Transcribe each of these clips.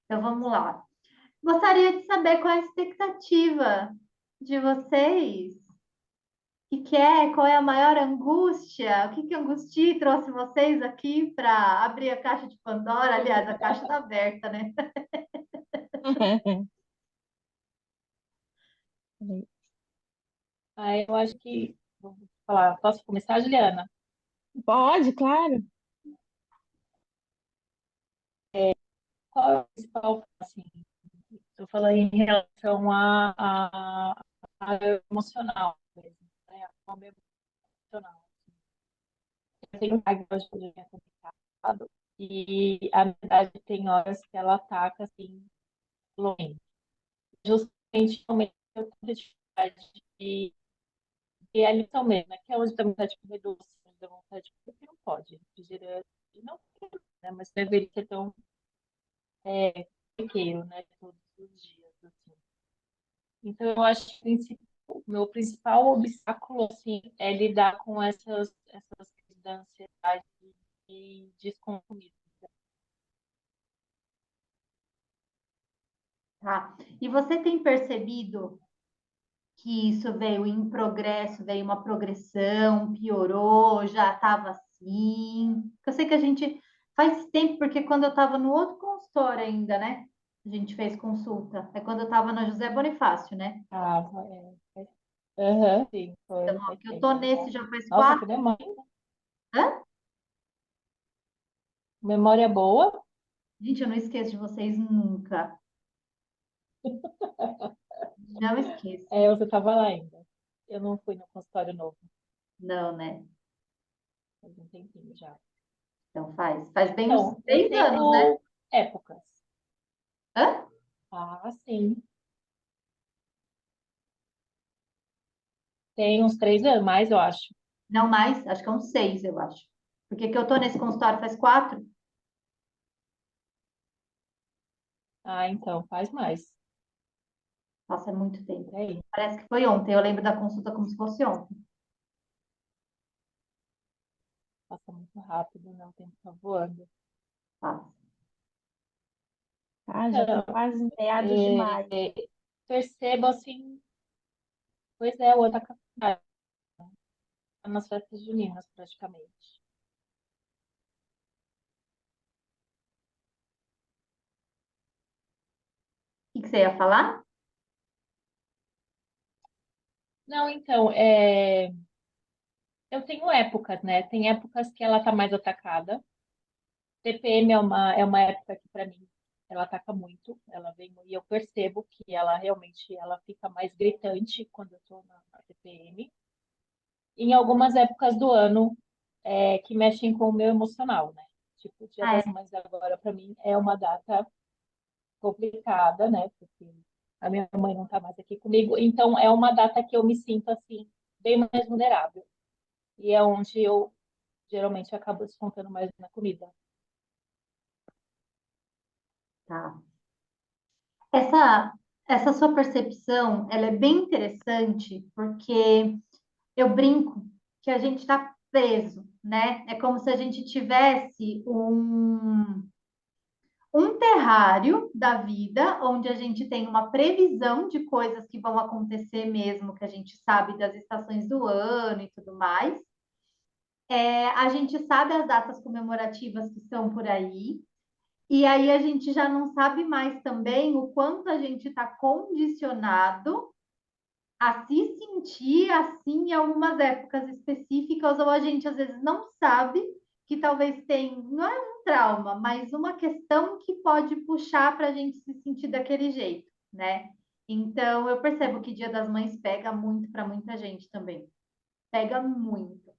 Então vamos lá. Gostaria de saber qual é a expectativa de vocês. Que é? Qual é a maior angústia? O que a angústia trouxe vocês aqui para abrir a caixa de Pandora? Aliás, a caixa está aberta, né? Eu acho que, vou falar, posso começar, Juliana? Pode, claro. Qual é o principal, assim, eu falei em relação a emocional mesmo, né? Ao meu emocional. Eu tenho raiva de é complicado e a verdade tem horas que ela ataca, assim, longe. Justamente no momento que eu tenho dificuldade de a lição mesmo, né? Que é onde dá vontade de comer doce, onde dá vontade de comer, porque não pode, refrigerante, não pode, né? Mas deveria ser tão corriqueiro, né? Todos os dias, assim. Então, eu acho que o meu principal obstáculo, assim, é lidar com essas crises da ansiedade e descompromisso. Tá. E você tem percebido que isso veio em progresso, veio uma progressão, piorou, já estava assim? Eu sei que a gente faz tempo, porque quando eu estava no outro consultório ainda, né? A gente fez consulta. É quando eu estava na José Bonifácio, né? Ah, aham, sim, Então, foi, ó, faz que eu tô tempo já. nesse já faz Nossa, que 4. memória, Hã? memória boa. Gente, eu não esqueço de vocês nunca. Não esqueço. Você estava lá ainda. Eu não fui no consultório novo, Não, né? faz um tempinho já. Então faz bem uns Então, eu 3 anos, né? tenho épocas. Hã? Ah, sim. Tem uns 3 anos, mais, eu acho. Não mais, acho que é uns 6, eu acho. Porque que eu tô nesse consultório faz 4. Ah, então, faz mais. Nossa, é muito tempo. Por aí. Parece que foi ontem. Eu lembro da consulta como se fosse ontem. Passa muito rápido, né? O tempo tá voando. Tá. Ah, já tô Então, quase em meados de maio. percebo assim, pois é, o ano tá nas festas juninas, praticamente. O que você ia falar? Não, então, eu tenho épocas, né? Tem épocas que ela tá mais atacada. TPM é uma época que, para mim, ela ataca muito. Ela vem, e eu percebo que ela realmente ela fica mais gritante quando eu tô na TPM. Em algumas épocas do ano que mexem com o meu emocional, né? Tipo, o Dia Ah, das é. Mães agora, para mim, é uma data complicada, né? Porque a minha mãe não está mais aqui comigo. Então, é uma data que eu me sinto, assim, bem mais vulnerável. E é onde eu geralmente acabo descontando mais na comida. Tá. Essa, essa sua percepção, ela é bem interessante, porque eu brinco que a gente está preso, né? É como se a gente tivesse um terrário da vida, onde a gente tem uma previsão de coisas que vão acontecer mesmo, que a gente sabe das estações do ano e tudo mais. A gente sabe as datas comemorativas que estão por aí, e aí a gente já não sabe mais também o quanto a gente está condicionado a se sentir assim em algumas épocas específicas, ou a gente às vezes não sabe que talvez tem, não é um trauma, mas uma questão que pode puxar para a gente se sentir daquele jeito, né? Então eu percebo que Dia das Mães pega muito para muita gente também. Pega muito.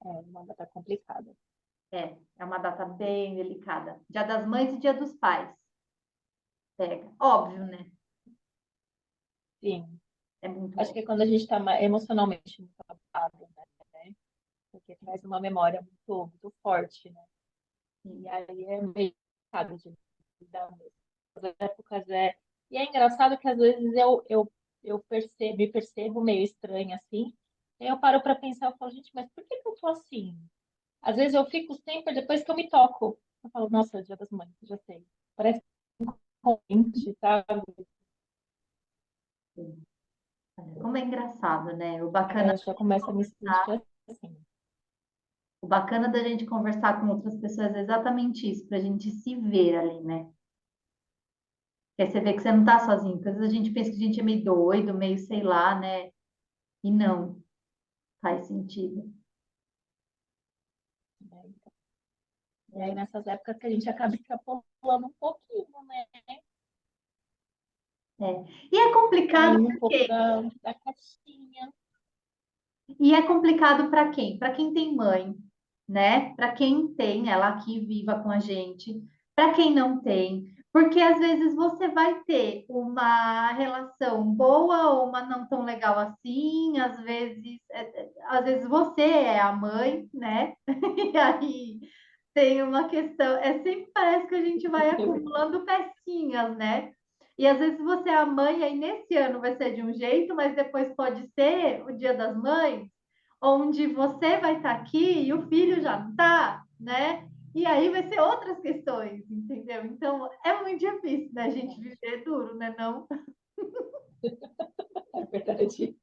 É uma data complicada. É uma data bem delicada. Dia das Mães e Dia dos Pais. Pega. Óbvio, né? Sim. É muito Acho que óbvio. é quando a gente está emocionalmente muito abalado, né? Porque traz uma memória muito, muito forte, né? E Sim. aí é meio complicado de lidar mesmo. As épocas E é engraçado que às vezes me percebo meio estranha assim. Aí eu paro para pensar e falo, gente, mas por que que eu tô assim? Às vezes eu fico sempre depois que eu me toco. eu falo, nossa, é Dia das Mães, já sei. Parece um convite, sabe? Como é engraçado, né? Eu já começo a me sentir assim. O bacana da gente conversar com outras pessoas é exatamente isso, para a gente se ver ali, né? Porque aí você vê que você não tá sozinho, porque às vezes a gente pensa que a gente é meio doido, meio sei lá, né? E não, faz sentido. Né? E aí, nessas épocas que a gente acaba extrapolando um pouquinho, né? É. E é complicado Saindo um pouco porque da caixinha. E é complicado para quem? Para quem tem mãe, né? Para quem tem ela aqui viva com a gente, para quem não tem, porque às vezes você vai ter uma relação boa ou uma não tão legal assim, às vezes você é a mãe, né? E aí tem uma questão, sempre parece que a gente vai acumulando pecinhas, né? E às vezes você é a mãe, aí nesse ano vai ser de um jeito, mas depois pode ser o Dia das Mães, onde você vai estar aqui e o filho já não está, né? E aí vai ser outras questões, entendeu? Então é muito difícil da gente viver duro, né? Não? É verdade.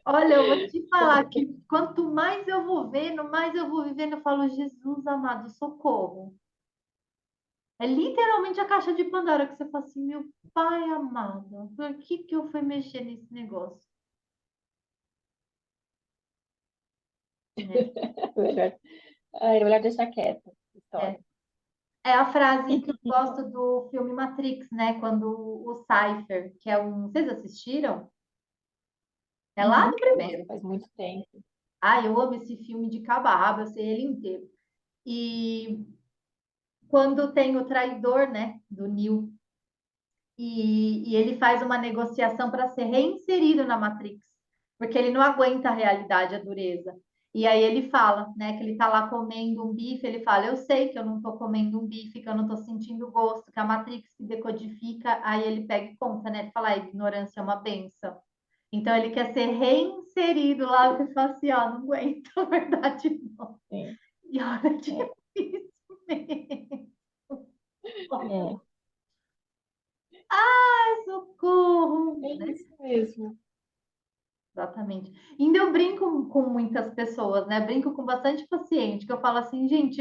Olha, eu vou te falar que quanto mais eu vou vendo, mais eu vou vivendo, eu falo, Jesus amado, socorro. É literalmente a caixa de Pandora que você fala assim, meu pai amado, por que eu fui mexer nesse negócio? É, É melhor deixar quieto a é. história. É a frase que eu gosto do filme Matrix, né? Quando o Cypher, que é um. Vocês assistiram? É lá do Nossa, primeiro. faz muito tempo. Ah, eu amo esse filme de cabo a rabo, eu sei ele inteiro. E quando tem o traidor, né? Do Neo, e ele faz uma negociação para ser reinserido na Matrix, porque ele não aguenta a realidade, a dureza. E aí ele fala, né, que ele está lá comendo um bife, ele fala, eu sei que eu não estou comendo um bife, que eu não estou sentindo gosto, que a Matrix que decodifica, aí ele pega e conta, né, ele fala, a ignorância é uma benção. Então ele quer ser reinserido lá, porque ele fala assim, ó, não aguento, a verdade não. Sim. E olha que É, difícil mesmo. é, Socorro, é né? isso mesmo. Exatamente. Ainda eu brinco com muitas pessoas, né? Brinco com bastante paciente, que eu falo assim, gente,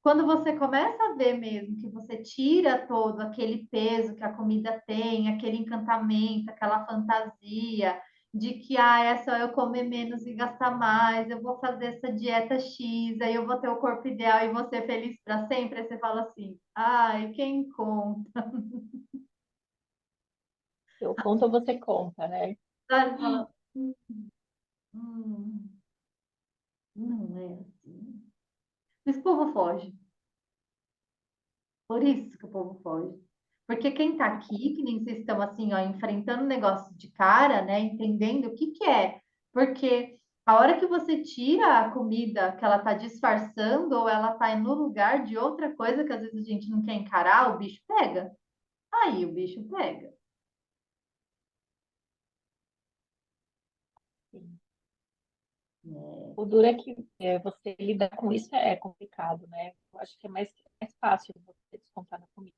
quando você começa a ver mesmo que você tira todo aquele peso que a comida tem, aquele encantamento, aquela fantasia de que é só eu comer menos e gastar mais, eu vou fazer essa dieta X, aí eu vou ter o corpo ideal e vou ser feliz para sempre, aí você fala assim, ai, quem conta? Eu conto ou você conta, né? Sabe? Fala, hum, não é assim. Esse povo foge. Por isso que o povo foge. Porque quem está aqui, que nem vocês estão assim, ó, enfrentando o negócio de cara, né? Entendendo o que que é. Porque a hora que você tira a comida que ela está disfarçando, ou ela está no lugar de outra coisa que às vezes a gente não quer encarar, o bicho pega. Aí o bicho pega. Sim. É, O duro é que você lidar com isso é complicado, né? Eu acho que é mais fácil você descontar na comida,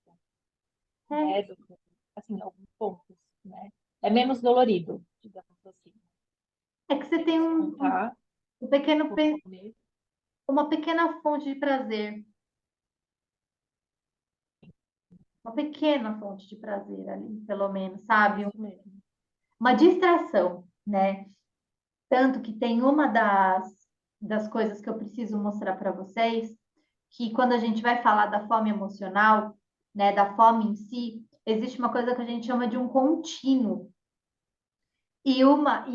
é, né? Do que, assim, alguns pontos, né? É menos dolorido, digamos assim. é que você Você tem descontar um pequeno, por comer. uma pequena fonte de prazer. Uma pequena fonte de prazer ali, pelo menos, sabe? Isso mesmo. Uma distração, né? Tanto que tem uma das coisas que eu preciso mostrar para vocês, que quando a gente vai falar da fome emocional, né, da fome em si, existe uma coisa que a gente chama de um contínuo. E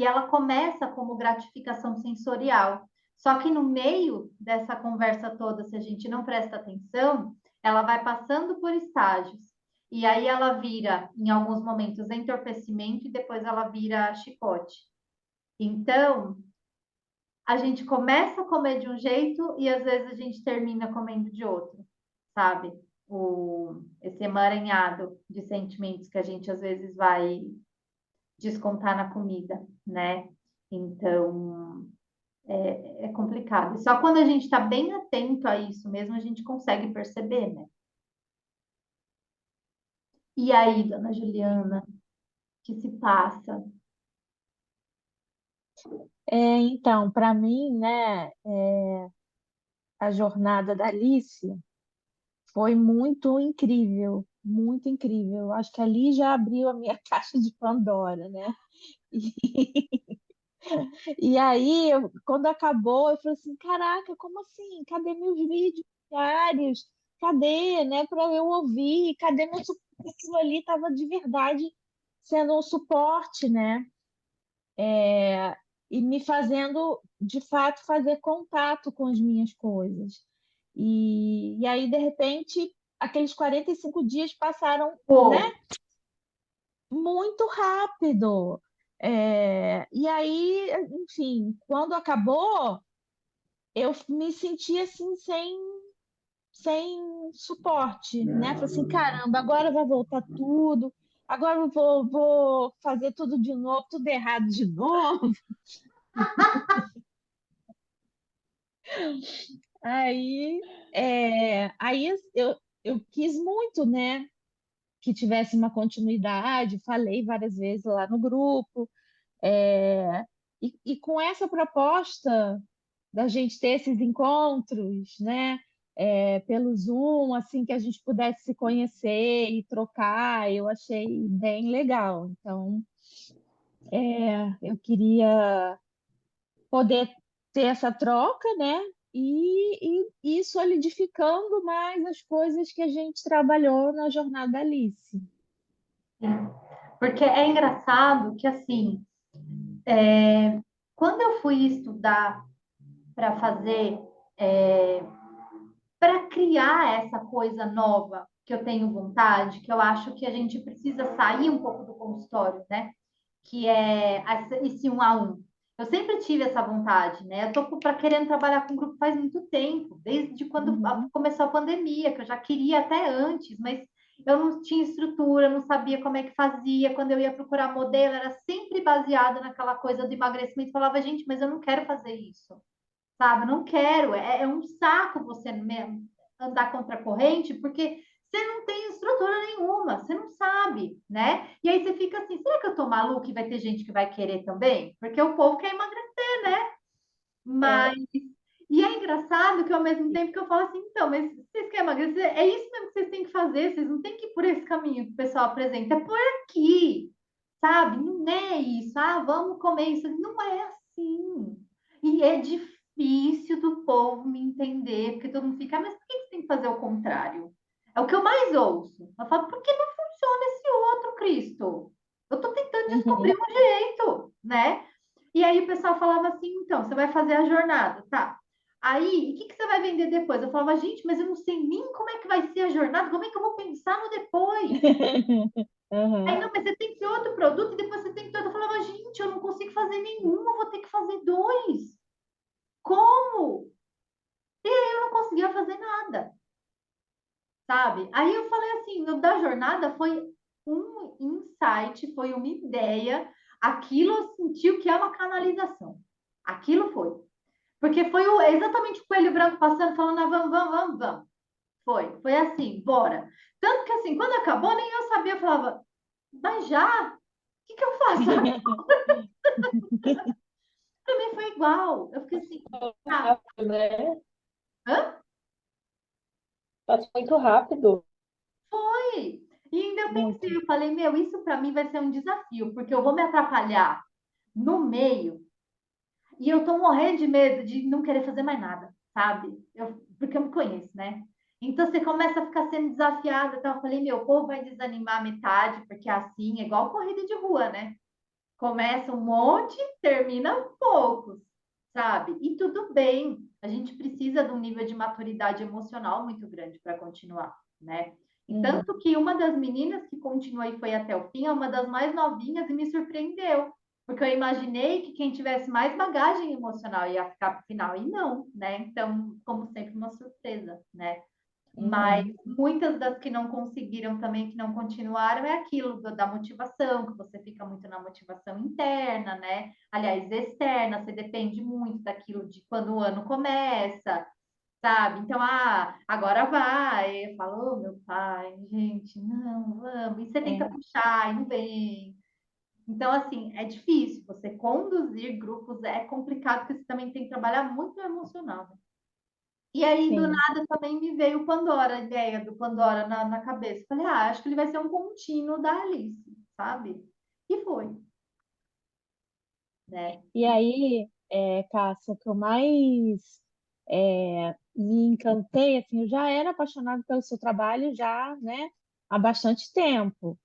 ela começa como gratificação sensorial. Só que no meio dessa conversa toda, se a gente não presta atenção, ela vai passando por estágios. E aí ela vira, em alguns momentos, entorpecimento e depois ela vira chicote. Então, a gente começa a comer de um jeito e às vezes a gente termina comendo de outro, sabe? Esse emaranhado de sentimentos que a gente às vezes vai descontar na comida, né? Então, É complicado. E só quando a gente está bem atento a isso mesmo, a gente consegue perceber, né? E aí, dona Juliana, o que se passa? Então, para mim, né, a jornada da Alice foi muito incrível, muito incrível. Acho que ali já abriu a minha caixa de Pandora, né? E aí, quando acabou, eu falei assim, caraca, como assim? Cadê meus vídeos diários? Cadê, né, para eu ouvir? Cadê meu suporte? Aquilo ali estava de verdade sendo um suporte, né? E me fazendo, de fato, fazer contato com as minhas coisas. E aí, de repente, aqueles 45 dias passaram, né, Pô, muito rápido. E aí, enfim, quando acabou, eu me senti assim, sem suporte, né? Falei assim, caramba, agora vai voltar tudo, agora eu vou fazer tudo de novo, tudo errado de novo. Aí eu quis muito, né, que tivesse uma continuidade, falei várias vezes lá no grupo, e com essa proposta da gente ter esses encontros, né, pelo Zoom, assim, que a gente pudesse se conhecer e trocar, eu achei bem legal. Então, eu queria poder ter essa troca, né? E ir solidificando mais as coisas que a gente trabalhou na jornada Alice. sim. Porque é engraçado que, assim, quando eu fui estudar para fazer, para criar essa coisa nova que eu tenho vontade, que eu acho que a gente precisa sair um pouco do consultório, né? Que é esse um a um. Eu sempre tive essa vontade, né? Eu tô para querendo trabalhar com grupo faz muito tempo, desde quando Uhum, começou a pandemia, que eu já queria até antes, mas eu não tinha estrutura, não sabia como é que fazia. Quando eu ia procurar modelo, era sempre baseada naquela coisa do emagrecimento. Eu falava, gente, mas eu não quero fazer isso, sabe? Eu não quero. É um saco você mesmo andar contra a corrente, porque você não tem estrutura nenhuma, você não sabe, né? E aí você fica assim, será que eu tô maluca e vai ter gente que vai querer também? Porque o povo quer emagrecer, né? É, Mas e é engraçado que ao mesmo tempo que eu falo assim, então, mas vocês querem emagrecer? É isso mesmo que vocês têm que fazer, vocês não têm que ir por esse caminho que o pessoal apresenta, é por aqui, sabe? Não é isso, ah, vamos comer isso. Não é assim. E é difícil do povo me entender, porque todo mundo fica, mas por que você tem que fazer o contrário? É o que eu mais ouço. Eu falo, por que não funciona esse outro Cristo? Eu estou tentando descobrir uhum. um jeito, né? E aí o pessoal falava assim, então, você vai fazer a jornada, tá? Aí, o que você vai vender depois? Eu falava, gente, mas eu não sei nem como é que vai ser a jornada, como é que eu vou pensar no depois? Aí, Uhum. não, mas você tem que ter outro produto e depois você tem que ter outro. Eu falava, gente, eu não consigo fazer nenhum, eu vou ter que fazer dois. Como? Eu não conseguia fazer nada, sabe? Aí eu falei assim, no da jornada foi um insight, foi uma ideia, aquilo eu senti o que é uma canalização. Aquilo foi. Porque foi exatamente o coelho branco passando, falando, ah, vamos, vamos, vamos, vamos. Foi assim, bora. Tanto que assim, quando acabou, nem eu sabia, eu falava, mas já? O que eu faço? Para mim foi igual. Eu fiquei assim, ah, rápido, né? hã? Passa muito rápido. Foi. E ainda eu pensei, Muito. eu falei, meu, isso para mim vai ser um desafio, porque eu vou me atrapalhar no meio e eu tô morrendo de medo de não querer fazer mais nada, sabe? Porque eu me conheço, né? Então você começa a ficar sendo desafiada. Então eu falei, meu, o povo vai desanimar metade, porque é assim, é igual corrida de rua, né? Começa um monte, termina poucos, sabe? E tudo bem. A gente precisa de um nível de maturidade emocional muito grande para continuar, né? E Uhum. tanto que uma das meninas que continuou e foi até o fim é uma das mais novinhas e me surpreendeu, porque eu imaginei que quem tivesse mais bagagem emocional ia ficar para o final, e não, né? Então, como sempre, uma surpresa, né? Mas Uhum. muitas das que não conseguiram também, que não continuaram, é aquilo da motivação, que você fica muito na motivação interna, né? Aliás, externa, você depende muito daquilo de quando o ano começa, sabe? Então, agora vai. Eu falo, oh, meu pai, gente, não, vamos. E você tenta É, puxar e não vem. Então, assim, é difícil. Você conduzir grupos é complicado, porque você também tem que trabalhar muito o emocional, né? E aí, do sim. nada, também me veio o Pandora, a ideia do Pandora na cabeça. Falei, acho que ele vai ser um contínuo da Alice, sabe? E foi, né? E aí, Cássia, o que eu mais me encantei, assim, eu já era apaixonada pelo seu trabalho já, né, há bastante tempo.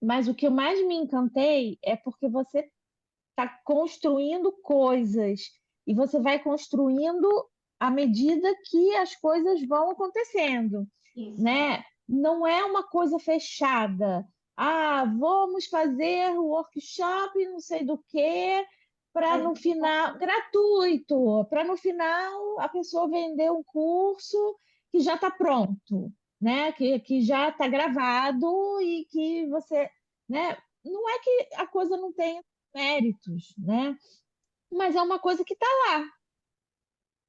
Mas o que eu mais me encantei é porque você está construindo coisas e você vai construindo à medida que as coisas vão acontecendo, Isso. né? Não é uma coisa fechada. Ah, vamos fazer o workshop, não sei do quê, para Mas no final, gratuito, para no final a pessoa vender um curso que já está pronto, né? Que já está gravado e que você, né? Não é que a coisa não tenha méritos, né? Mas é uma coisa que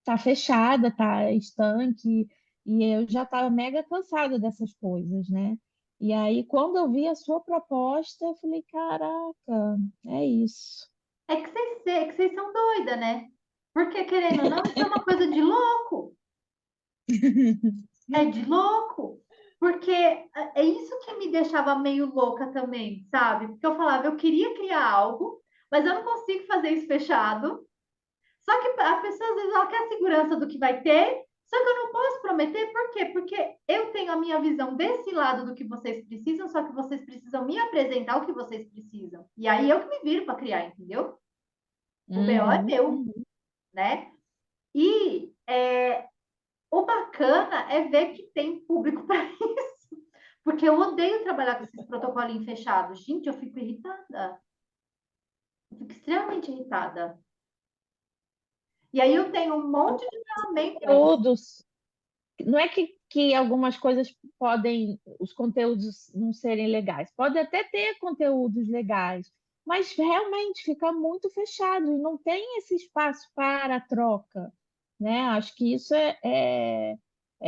tá fechada, tá estanque, e eu já estava mega cansada dessas coisas, né? E aí, quando eu vi a sua proposta, eu falei, caraca, é isso. é que vocês são doida, né? Porque, querendo ou não, isso é uma coisa de louco. É de louco. Porque é isso que me deixava meio louca também, sabe? Porque eu falava, eu queria criar algo, mas eu não consigo fazer isso fechado. Só que a pessoa às vezes ela quer a segurança do que vai ter, só que eu não posso prometer, por quê? Porque eu tenho a minha visão desse lado do que vocês precisam, só que vocês precisam me apresentar o que vocês precisam. E aí eu que me viro para criar, entendeu? O BO é Uhum, meu, uhum. né? E o bacana é ver que tem público para isso. Porque eu odeio trabalhar com esses protocolinhos fechados. Gente, eu fico irritada. Eu fico extremamente irritada. E aí eu tenho um monte de ferramenta. Conteúdos. Não é que algumas coisas podem, os conteúdos não serem legais. Pode até ter conteúdos legais, mas realmente fica muito fechado e não tem esse espaço para a troca, né? Acho que isso é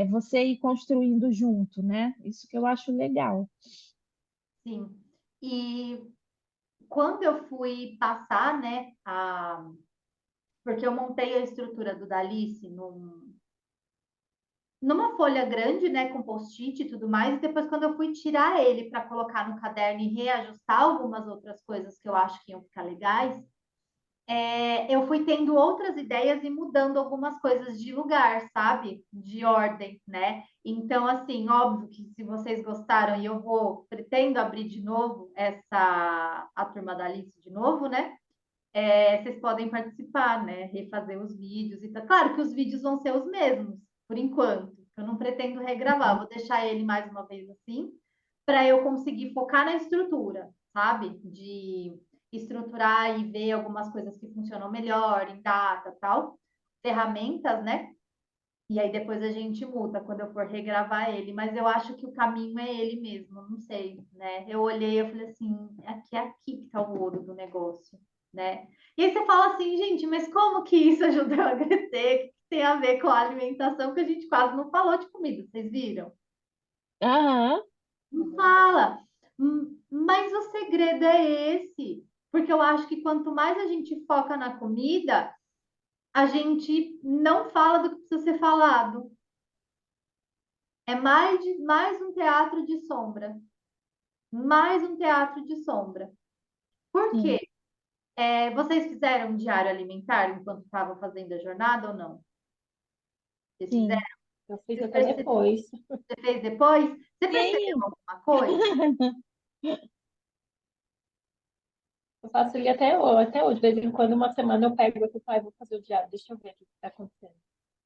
você ir construindo junto, né? Isso que eu acho legal. Sim. E quando eu fui passar, né, porque eu montei a estrutura do Dalice numa folha grande, né, com post-it e tudo mais, e depois quando eu fui tirar ele para colocar no caderno e reajustar algumas outras coisas que eu acho que iam ficar legais, eu fui tendo outras ideias e mudando algumas coisas de lugar, sabe? De ordem, né? Então, assim, óbvio que se vocês gostaram e pretendo abrir de novo a turma da Alice de novo, né? Vocês podem participar, né? Refazer os vídeos e tal. Claro que os vídeos vão ser os mesmos, por enquanto. Eu não pretendo regravar, vou deixar ele mais uma vez assim, para eu conseguir focar na estrutura, sabe? De estruturar e ver algumas coisas que funcionam melhor, em data, tal, ferramentas, né? E aí depois a gente muda quando eu for regravar ele, mas eu acho que o caminho é ele mesmo, não sei, né? Eu olhei, eu falei assim, é aqui que tá o ouro do negócio, né? E aí você fala assim, gente, mas como que isso ajuda a emagrecer? O que tem a ver com a alimentação que a gente quase não falou de comida, vocês viram? Aham, Não fala. Mas o segredo é esse, porque eu acho que quanto mais a gente foca na comida, a gente não fala do que precisa ser falado. É mais um teatro de sombra. Mais um teatro de sombra. Por sim, quê? Vocês fizeram um diário alimentar enquanto estavam fazendo a jornada ou não? Vocês fizeram? sim. Eu fiz Vocês até perceberam? depois. Você fez depois? Você percebeu Sim. alguma coisa? Eu faço ele até hoje. De vez em quando, uma semana, eu pego e falo, "Ai, vou fazer o diário, deixa eu ver o que está acontecendo."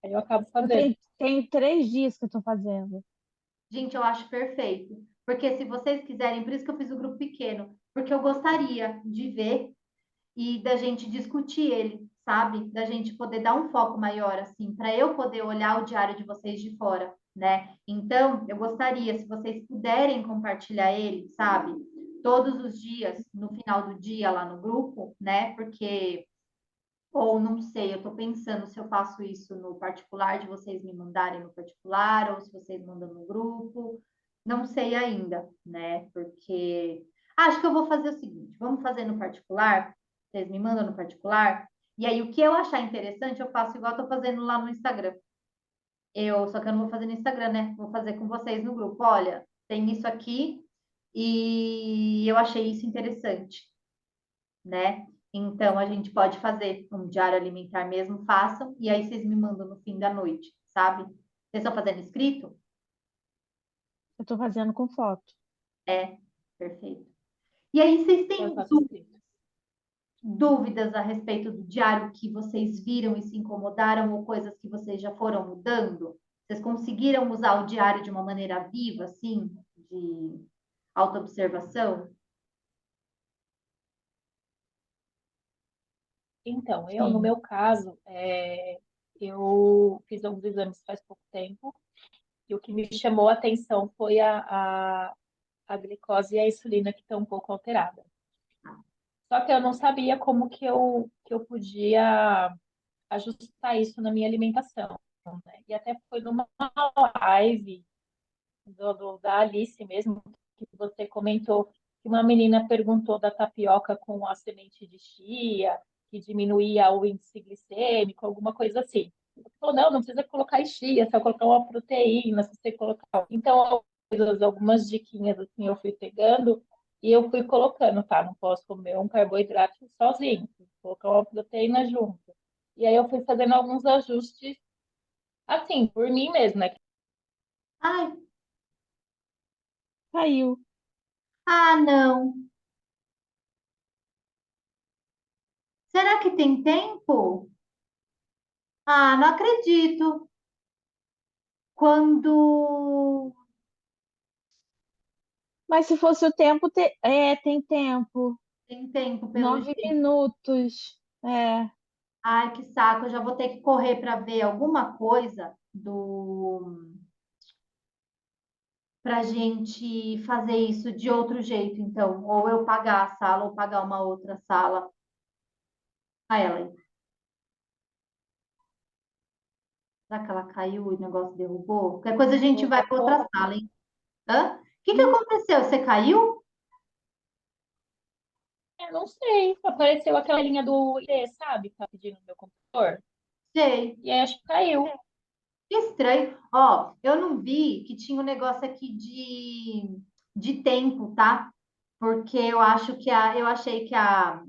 Aí eu acabo Eu fazendo. tenho 3 dias que eu estou fazendo. Gente, eu acho perfeito. Porque se vocês quiserem, por isso que eu fiz o grupo pequeno, porque eu gostaria de ver e da gente discutir ele, sabe? Da gente poder dar um foco maior, assim, para eu poder olhar o diário de vocês de fora, né? Então, eu gostaria, se vocês puderem compartilhar ele, sabe? Todos os dias, no final do dia, lá no grupo, né? Porque, ou não sei, eu tô pensando se eu faço isso no particular, de vocês me mandarem no particular, ou se vocês mandam no grupo, não sei ainda, né? Porque acho que eu vou fazer o seguinte: vamos fazer no particular, vocês me mandam no particular, e aí o que eu achar interessante, eu faço igual eu tô fazendo lá no Instagram. Só que eu não vou fazer no Instagram, né? Vou fazer com vocês no grupo. Olha, tem isso aqui e eu achei isso interessante, né? Então a gente pode fazer um diário alimentar mesmo, façam, e aí vocês me mandam no fim da noite, sabe? Vocês estão fazendo escrito? Eu estou fazendo com foto. É, perfeito. E aí vocês Eu têm faço escrito. dúvidas a respeito do diário que vocês viram e se incomodaram ou coisas que vocês já foram mudando? Vocês conseguiram usar o diário de uma maneira viva, assim, de autoobservação? Então, no Sim. meu caso, eu fiz alguns exames faz pouco tempo, e o que me chamou a atenção foi a glicose e a insulina que estão um pouco alteradas. Só que eu não sabia como que eu podia ajustar isso na minha alimentação, né? E até foi numa live da Alice mesmo, que você comentou que uma menina perguntou da tapioca com a semente de chia, que diminuía o índice glicêmico, alguma coisa assim. Você falou, não, não precisa colocar chia, só colocar uma proteína, se você colocar. Então, algumas diquinhas assim eu fui pegando e eu fui colocando, tá? Não posso comer um carboidrato sozinho, vou colocar uma proteína junto. E aí eu fui fazendo alguns ajustes, assim, por mim mesma, né? Ai, Caiu. não. Será que tem tempo? Não acredito. Quando Mas se fosse o tempo, tem tempo. tem tempo, pelo 9 minutos. É. Ai, que saco, eu já vou ter que correr para ver alguma coisa do para gente fazer isso de outro jeito, então, ou eu pagar a sala ou pagar uma outra sala. A ela, será que ela caiu e o negócio derrubou? Qualquer coisa a gente vai para outra Colocou. sala, hein? Hã? O que que aconteceu? Você caiu? Não sei, apareceu aquela linha do ID, sabe? Tá pedindo no meu computador. Sei. E aí acho que caiu. Que estranho. Ó, eu não vi que tinha um negócio aqui de tempo, tá? Porque eu achei que a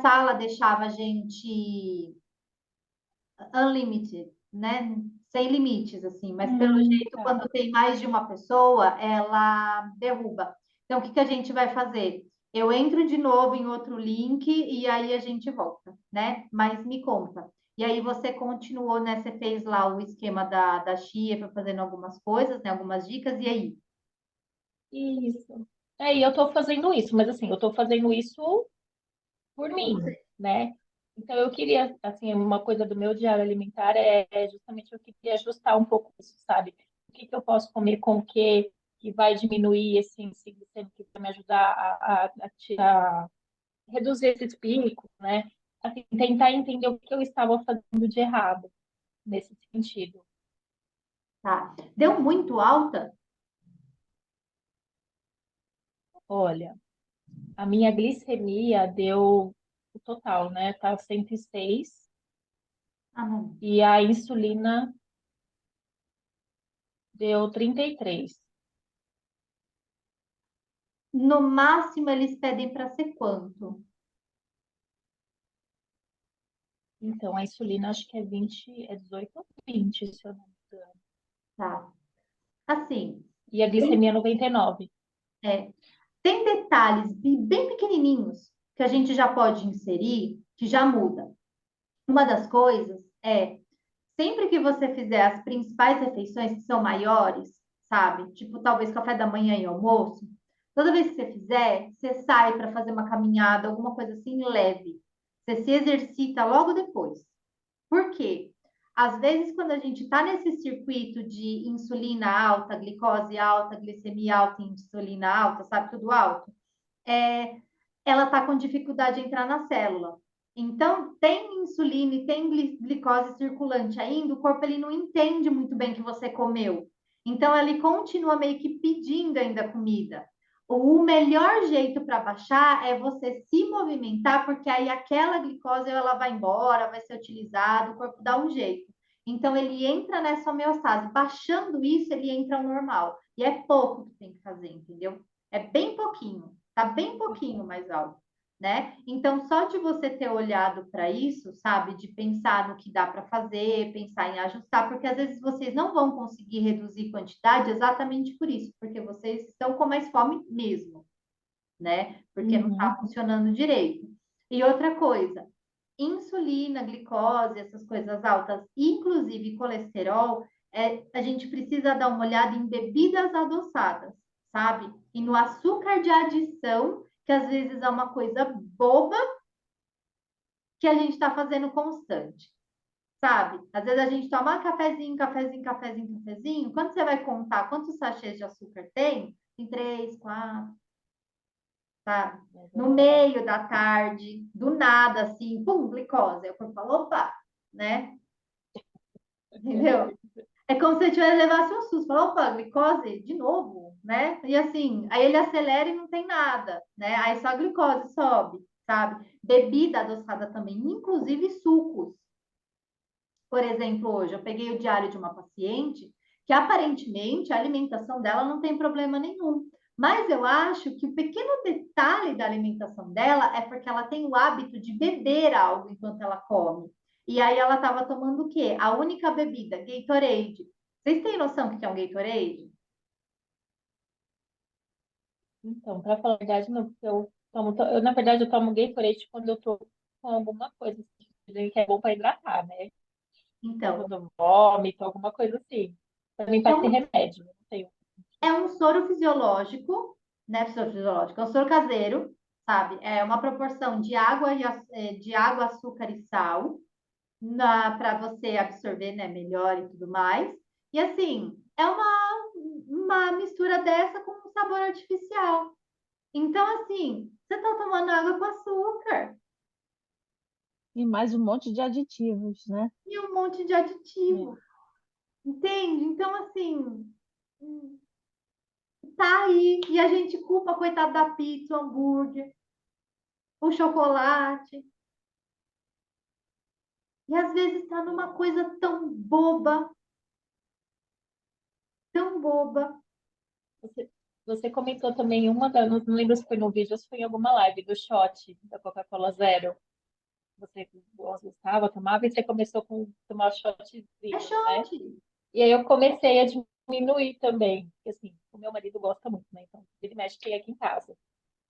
sala deixava a gente unlimited, né? Sem limites, assim, mas pelo jeito, Tá. quando tem mais de uma pessoa, ela derruba. Então, o que que a gente vai fazer? Eu entro de novo em outro link e aí a gente volta, né? Mas me conta. E aí você continuou, né? Você fez lá o esquema da Chia, foi fazendo algumas coisas, né? Algumas dicas, e aí? Isso. E eu tô fazendo isso, mas assim, eu tô fazendo isso por mim, né? Então eu queria, assim, uma coisa do meu diário alimentar é justamente eu queria ajustar um pouco isso, sabe? O que que eu posso comer com o que vai diminuir esse índice glicêmico, que vai me ajudar a reduzir esses picos, né? Assim, tentar entender o que eu estava fazendo de errado nesse sentido. Tá. Deu muito alta? Olha, a minha glicemia deu o total, né? Tá 106 Não. e a insulina deu 33. No máximo, eles pedem para ser quanto? Então, a insulina acho que é 20, é 18 ou 20, se eu não me engano. Tá. Assim, E a tem, glicemia é 99. é, tem detalhes bem pequenininhos que a gente já pode inserir que já muda. Uma das coisas é, sempre que você fizer as principais refeições que são maiores, sabe? Tipo, talvez café da manhã e almoço, toda vez que você fizer, você sai para fazer uma caminhada, alguma coisa assim leve. Você se exercita logo depois. Por quê? Às vezes, quando a gente está nesse circuito de insulina alta, glicose alta, glicemia alta, insulina alta, sabe, tudo alto, ela está com dificuldade de entrar na célula. Então, tem insulina e tem glicose circulante ainda, o corpo ele não entende muito bem que você comeu. Então, ele continua meio que pedindo ainda comida. O melhor jeito para baixar é você se movimentar, porque aí aquela glicose ela vai embora, vai ser utilizada, o corpo dá um jeito. Então, ele entra nessa homeostase. Baixando isso, ele entra ao normal. E é pouco que tem que fazer, entendeu? É bem pouquinho. Tá bem pouquinho mais alto, né? Então, só de você ter olhado para isso, sabe, de pensar no que dá para fazer, pensar em ajustar, porque às vezes vocês não vão conseguir reduzir quantidade exatamente por isso, porque vocês estão com mais fome mesmo, né? Porque não está funcionando direito. E outra coisa, insulina, glicose, essas coisas altas, inclusive colesterol, a gente precisa dar uma olhada em bebidas adoçadas, sabe? E no açúcar de adição, que às vezes é uma coisa boba que a gente está fazendo constante, sabe? Às vezes a gente toma cafezinho, cafezinho, cafezinho, cafezinho. Quando você vai contar quantos sachês de açúcar tem 3, 4, sabe? No meio da tarde, do nada, assim, pum, glicose. Aí o corpo fala, opa, né? Entendeu? É como se ele tivesse levasse um susto, falou, opa, glicose, de novo, né? E assim, aí ele acelera e não tem nada, né? Aí só a glicose sobe, sabe? Bebida adoçada também, inclusive sucos. Por exemplo, hoje eu peguei o diário de uma paciente que aparentemente a alimentação dela não tem problema nenhum. Mas eu acho que o pequeno detalhe da alimentação dela é porque ela tem o hábito de beber algo enquanto ela come. E aí ela estava tomando o quê? A única bebida, Gatorade. Vocês têm noção do que é um Gatorade? Então, para falar a verdade, não, porque na verdade, eu tomo Gatorade quando eu tô com alguma coisa assim, dizem que é bom para hidratar, né? Então, Então, quando eu vomito, alguma coisa assim. Para mim é parece um, remédio, não tenho. é um soro fisiológico, né? Soro fisiológico, é um soro caseiro, sabe? É uma proporção de água, de água, açúcar e sal para você absorver, né, melhor e tudo mais. E assim, é uma mistura dessa com um sabor artificial. Então, assim, você está tomando água com açúcar E mais um monte de aditivos, né? e um monte de aditivo, entende? Então, assim, tá aí. E a gente culpa, coitado da pizza, o hambúrguer, o chocolate. E às vezes está numa coisa tão boba. Você comentou também não lembro se foi no vídeo ou se foi em alguma live do shot da Coca-Cola Zero. Você gostava, tomava e você começou com tomar shotzinho, É né? shot. E aí eu comecei a diminuir também, porque assim, o meu marido gosta muito, né? Então, ele mexe tem aqui em casa.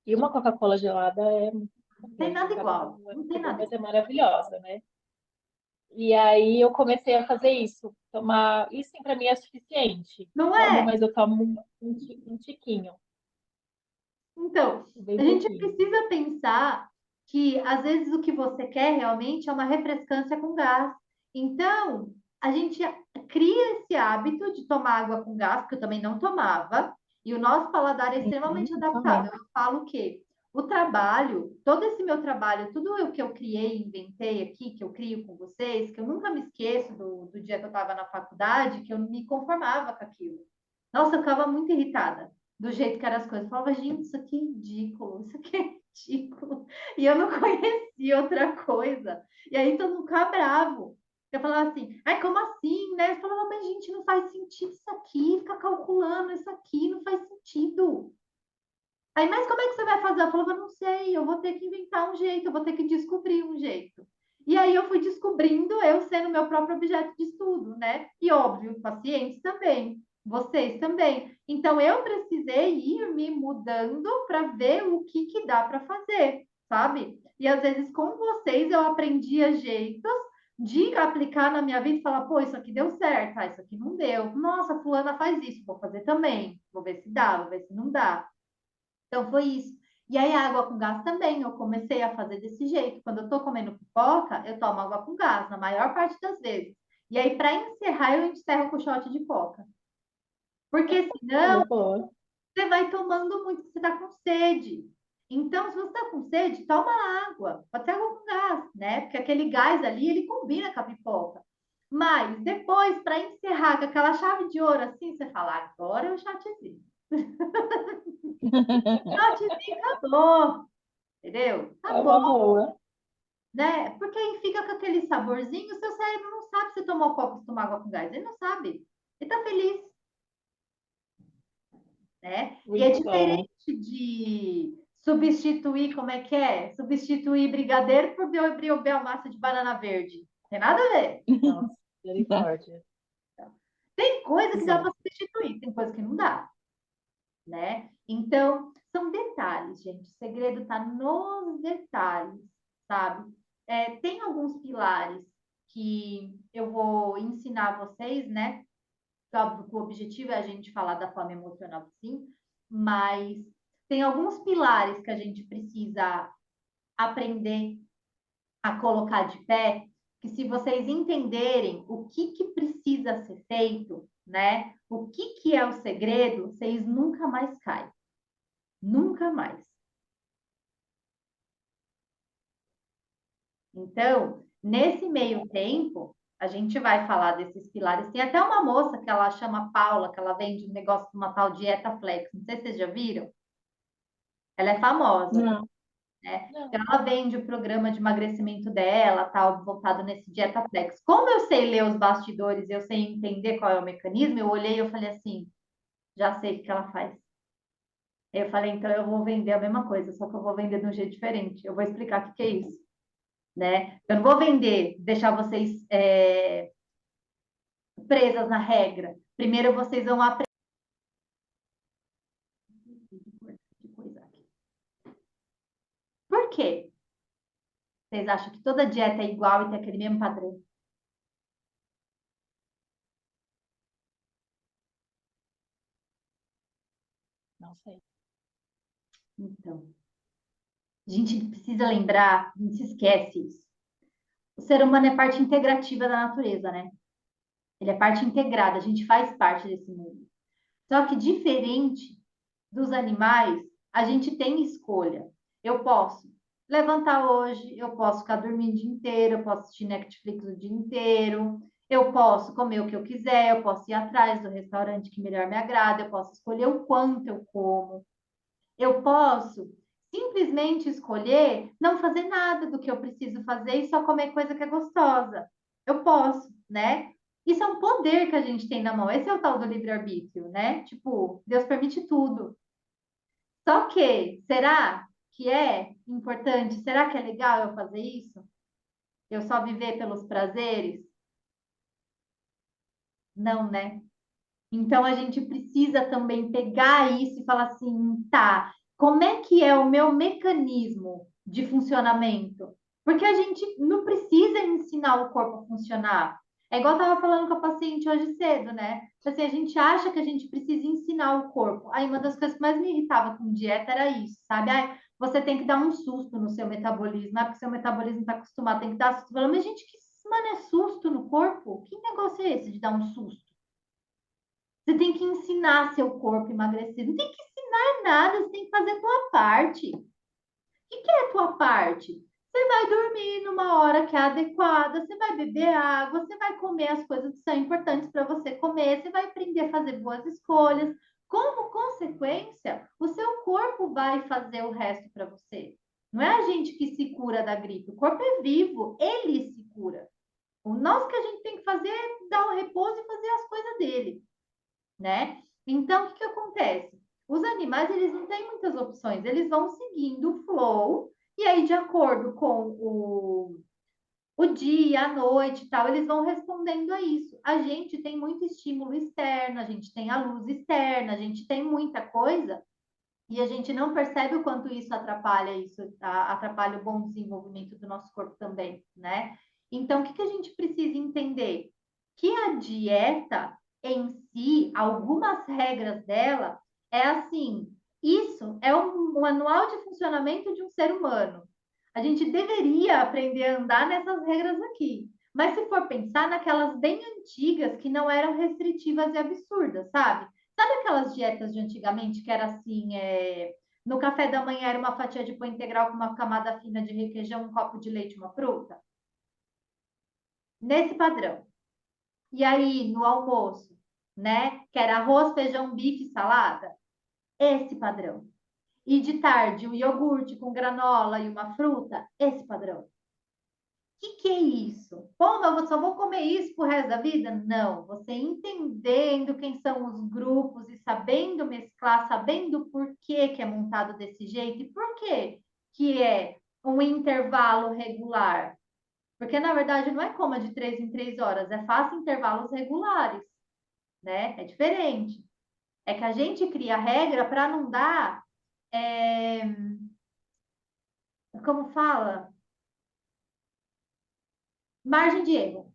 E uma Coca-Cola gelada é muito Não tem bom, nada sabe? igual. Não é Não tem muito bom, nada mas é igual. maravilhosa, né? E aí eu comecei a fazer isso, tomar. Isso sim, para mim é suficiente. Não Tomo, é? mas eu tomo um tiquinho, Então, bem a gente pouquinho. precisa pensar que às vezes o que você quer realmente é uma refrescância com gás. Então, a gente cria esse hábito de tomar água com gás, que eu também não tomava, e o nosso paladar é extremamente Também. adaptável. Eu falo que o trabalho, todo esse meu trabalho, tudo o que eu criei, inventei aqui, que eu crio com vocês, que eu nunca me esqueço do dia que eu estava na faculdade, que eu me conformava com aquilo. Nossa, eu ficava muito irritada do jeito que eram as coisas. Eu falava, gente, isso aqui é ridículo, isso aqui é ridículo. E eu não conhecia outra coisa. E aí todo mundo ficava bravo. Eu falava assim, ai, como assim, né? Eu falava, mas gente, não faz sentido isso aqui, ficar calculando isso aqui, não faz sentido. Aí, mas como é que você vai fazer? Eu falava, não sei, eu vou ter que inventar um jeito, eu vou ter que descobrir um jeito. E aí eu fui descobrindo, eu sendo meu próprio objeto de estudo, né? E óbvio, pacientes também, vocês também. Então eu precisei ir me mudando para ver o que dá para fazer, sabe? E às vezes com vocês eu aprendia jeitos de aplicar na minha vida e falar, pô, isso aqui deu certo, isso aqui não deu. Nossa, fulana faz isso, vou fazer também. Vou ver se dá, vou ver se não dá. Então, foi isso. E aí, a água com gás também, eu comecei a fazer desse jeito. Quando eu tô comendo pipoca, eu tomo água com gás, na maior parte das vezes. E aí, para encerrar, eu encerro com shot de coca. Porque senão, Olha, boa. você vai tomando muito, você está com sede. Então, se você está com sede, toma água. Pode ser água com gás, né? Porque aquele gás ali, ele combina com a pipoca. Mas depois, para encerrar com aquela chave de ouro assim, você fala, agora é o shotzinho. Shotzinho acabou, entendeu? É Acabou, uma boa. né? Porque aí fica com aquele saborzinho, o seu cérebro não sabe se tomou copo, se tomar água com gás. Ele não sabe. Ele tá feliz, né? E é Muito bom. diferente de substituir, como é que é? Substituir brigadeiro por massa de banana verde. Tem nada a ver. Nossa, misericórdia. Tem coisa que dá para Exato. substituir, tem coisa que não dá, né? Então, são detalhes, gente. O segredo está nos detalhes, sabe? Tem alguns pilares que eu vou ensinar vocês, né? Óbvio que o objetivo é a gente falar da fome emocional, sim, mas tem alguns pilares que a gente precisa aprender a colocar de pé, que se vocês entenderem o que precisa ser feito, né? O que é o segredo, vocês nunca mais caem. Nunca mais. Então, nesse meio tempo, a gente vai falar desses pilares. Tem até uma moça que ela chama Paula, que ela vende um negócio de uma tal dieta flex. Não sei se vocês já viram. Ela é famosa, Não. né? Então, Não. ela vende o programa de emagrecimento dela, tal, voltado nesse dieta flex. Como eu sei ler os bastidores, eu sei entender qual é o mecanismo, eu olhei e eu falei assim, já sei o que ela faz. Eu falei, então eu vou vender a mesma coisa, só que eu vou vender de um jeito diferente. Eu vou explicar o que é isso, né? Eu não vou vender, deixar vocês presas na regra. Primeiro vocês vão aprender. Por quê? Vocês acham que toda dieta é igual e tem aquele mesmo padrão? Não sei. Então, a gente precisa lembrar, a gente se esquece isso. O ser humano é parte integrativa da natureza, né? Ele é parte integrada, a gente faz parte desse mundo. Só que diferente dos animais, a gente tem escolha. Eu posso levantar hoje, eu posso ficar dormindo o dia inteiro, eu posso assistir Netflix o dia inteiro, eu posso comer o que eu quiser, eu posso ir atrás do restaurante que melhor me agrada, eu posso escolher o quanto eu como. Eu posso simplesmente escolher não fazer nada do que eu preciso fazer e só comer coisa que é gostosa. Eu posso, né? Isso é um poder que a gente tem na mão. Esse é o tal do livre-arbítrio, né? Tipo, Deus permite tudo. Só que, será que é importante? Será que é legal eu fazer isso? Eu só viver pelos prazeres? Não, né? Então a gente precisa também pegar isso e falar assim, tá, como é que é o meu mecanismo de funcionamento? Porque a gente não precisa ensinar o corpo a funcionar. É igual eu estava falando com a paciente hoje cedo, né? Assim, a gente acha que a gente precisa ensinar o corpo. Aí uma das coisas que mais me irritava com dieta era isso, sabe? Ai, você tem que dar um susto no seu metabolismo, porque seu metabolismo está acostumado, tem que dar susto. Mas, gente, que mano é susto no corpo? Que negócio é esse de dar um susto? Você tem que ensinar seu corpo a emagrecer. Não tem que ensinar nada, você tem que fazer a tua parte. O que é a tua parte? Você vai dormir numa hora que é adequada, você vai beber água, você vai comer as coisas que são importantes para você comer, você vai aprender a fazer boas escolhas. Como consequência, o seu corpo vai fazer o resto para você. Não é a gente que se cura da gripe, o corpo é vivo, ele se cura. O nosso que a gente tem que fazer é dar o repouso e fazer as coisas dele, né? Então, o que acontece? Os animais, eles não têm muitas opções, eles vão seguindo o flow, e aí, de acordo com o dia, a noite e tal, eles vão respondendo a isso. A gente tem muito estímulo externo, a gente tem a luz externa, a gente tem muita coisa, e a gente não percebe o quanto isso atrapalha o bom desenvolvimento do nosso corpo também, né? Então, o que a gente precisa entender? Que a dieta em si, algumas regras dela, é assim, Isso é um manual de funcionamento de um ser humano. A gente deveria aprender a andar nessas regras aqui. Mas se for pensar naquelas bem antigas que não eram restritivas e absurdas, sabe? Sabe aquelas dietas de antigamente que era assim, no café da manhã era uma fatia de pão integral com uma camada fina de requeijão, um copo de leite, uma fruta? Nesse padrão. E aí, no almoço, né? Que era arroz, feijão, bife, salada? Esse padrão. E de tarde, um iogurte com granola e uma fruta? Esse padrão. O que é isso? Bom, mas eu só vou comer isso pro resto da vida? Não. Você entendendo quem são os grupos e sabendo mesclar, sabendo por que que é montado desse jeito e por que é um intervalo regular. Porque, na verdade, não é coma de 3 em 3 horas, é faça intervalos regulares, né? É diferente. É que a gente cria regra para não dar, é, como fala? Margem de erro.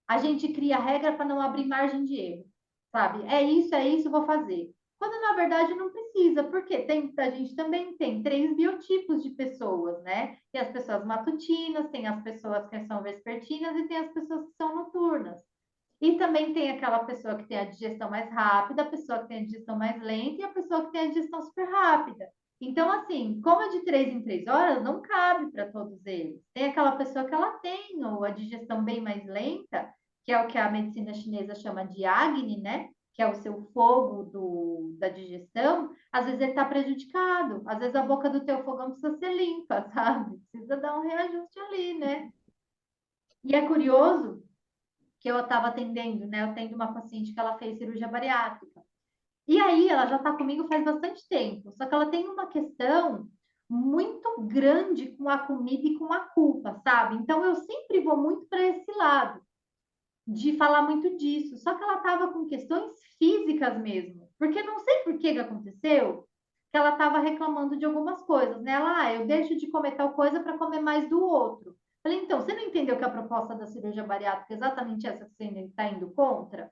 A gente cria regra para não abrir margem de erro, sabe? É isso, vou fazer. Quando na verdade não precisa, porque a gente também tem 3 biotipos de pessoas, né? Tem as pessoas matutinas, tem as pessoas que são vespertinas e tem as pessoas que são noturnas. E também tem aquela pessoa que tem a digestão mais rápida, a pessoa que tem a digestão mais lenta e a pessoa que tem a digestão super rápida. Então, assim, como é de 3 em 3 horas, não cabe para todos eles. Tem aquela pessoa que ela tem ou a digestão bem mais lenta, que é o que a medicina chinesa chama de Agni, né? Que é o seu fogo da digestão. Às vezes ele está prejudicado. Às vezes a boca do teu fogão precisa ser limpa, sabe? Precisa dar um reajuste ali, né? E é curioso que eu estava atendendo, né? Eu atendo uma paciente que ela fez cirurgia bariátrica. E aí ela já está comigo faz bastante tempo, só que ela tem uma questão muito grande com a comida e com a culpa, sabe? Então eu sempre vou muito para esse lado de falar muito disso. Só que ela estava com questões físicas mesmo, porque não sei por que que aconteceu, que ela estava reclamando de algumas coisas, né? Eu deixo de comer tal coisa para comer mais do outro. Falei, então, você não entendeu que a proposta da cirurgia bariátrica é exatamente essa que você está indo contra,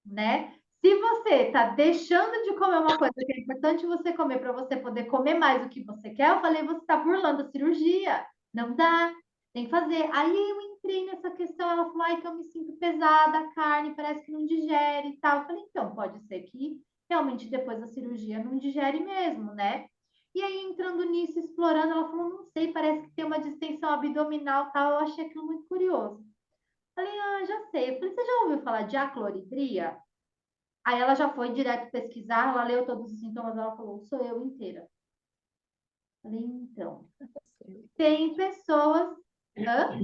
né? Se você está deixando de comer uma coisa que é importante você comer para você poder comer mais do que você quer, eu falei, você está burlando a cirurgia. Não dá, tem que fazer. Aí eu entrei nessa questão, ela falou, ai, que eu me sinto pesada, a carne parece que não digere e tal. Eu falei, então, pode ser que realmente depois da cirurgia não digere mesmo, né? E aí, entrando nisso, explorando, ela falou, não sei, parece que tem uma distensão abdominal, tal. Eu achei aquilo muito curioso. Falei, já sei. Eu falei, você já ouviu falar de acloridria? Aí ela já foi direto pesquisar, ela leu todos os sintomas, ela falou, sou eu inteira. Falei, então, tem pessoas. Hã?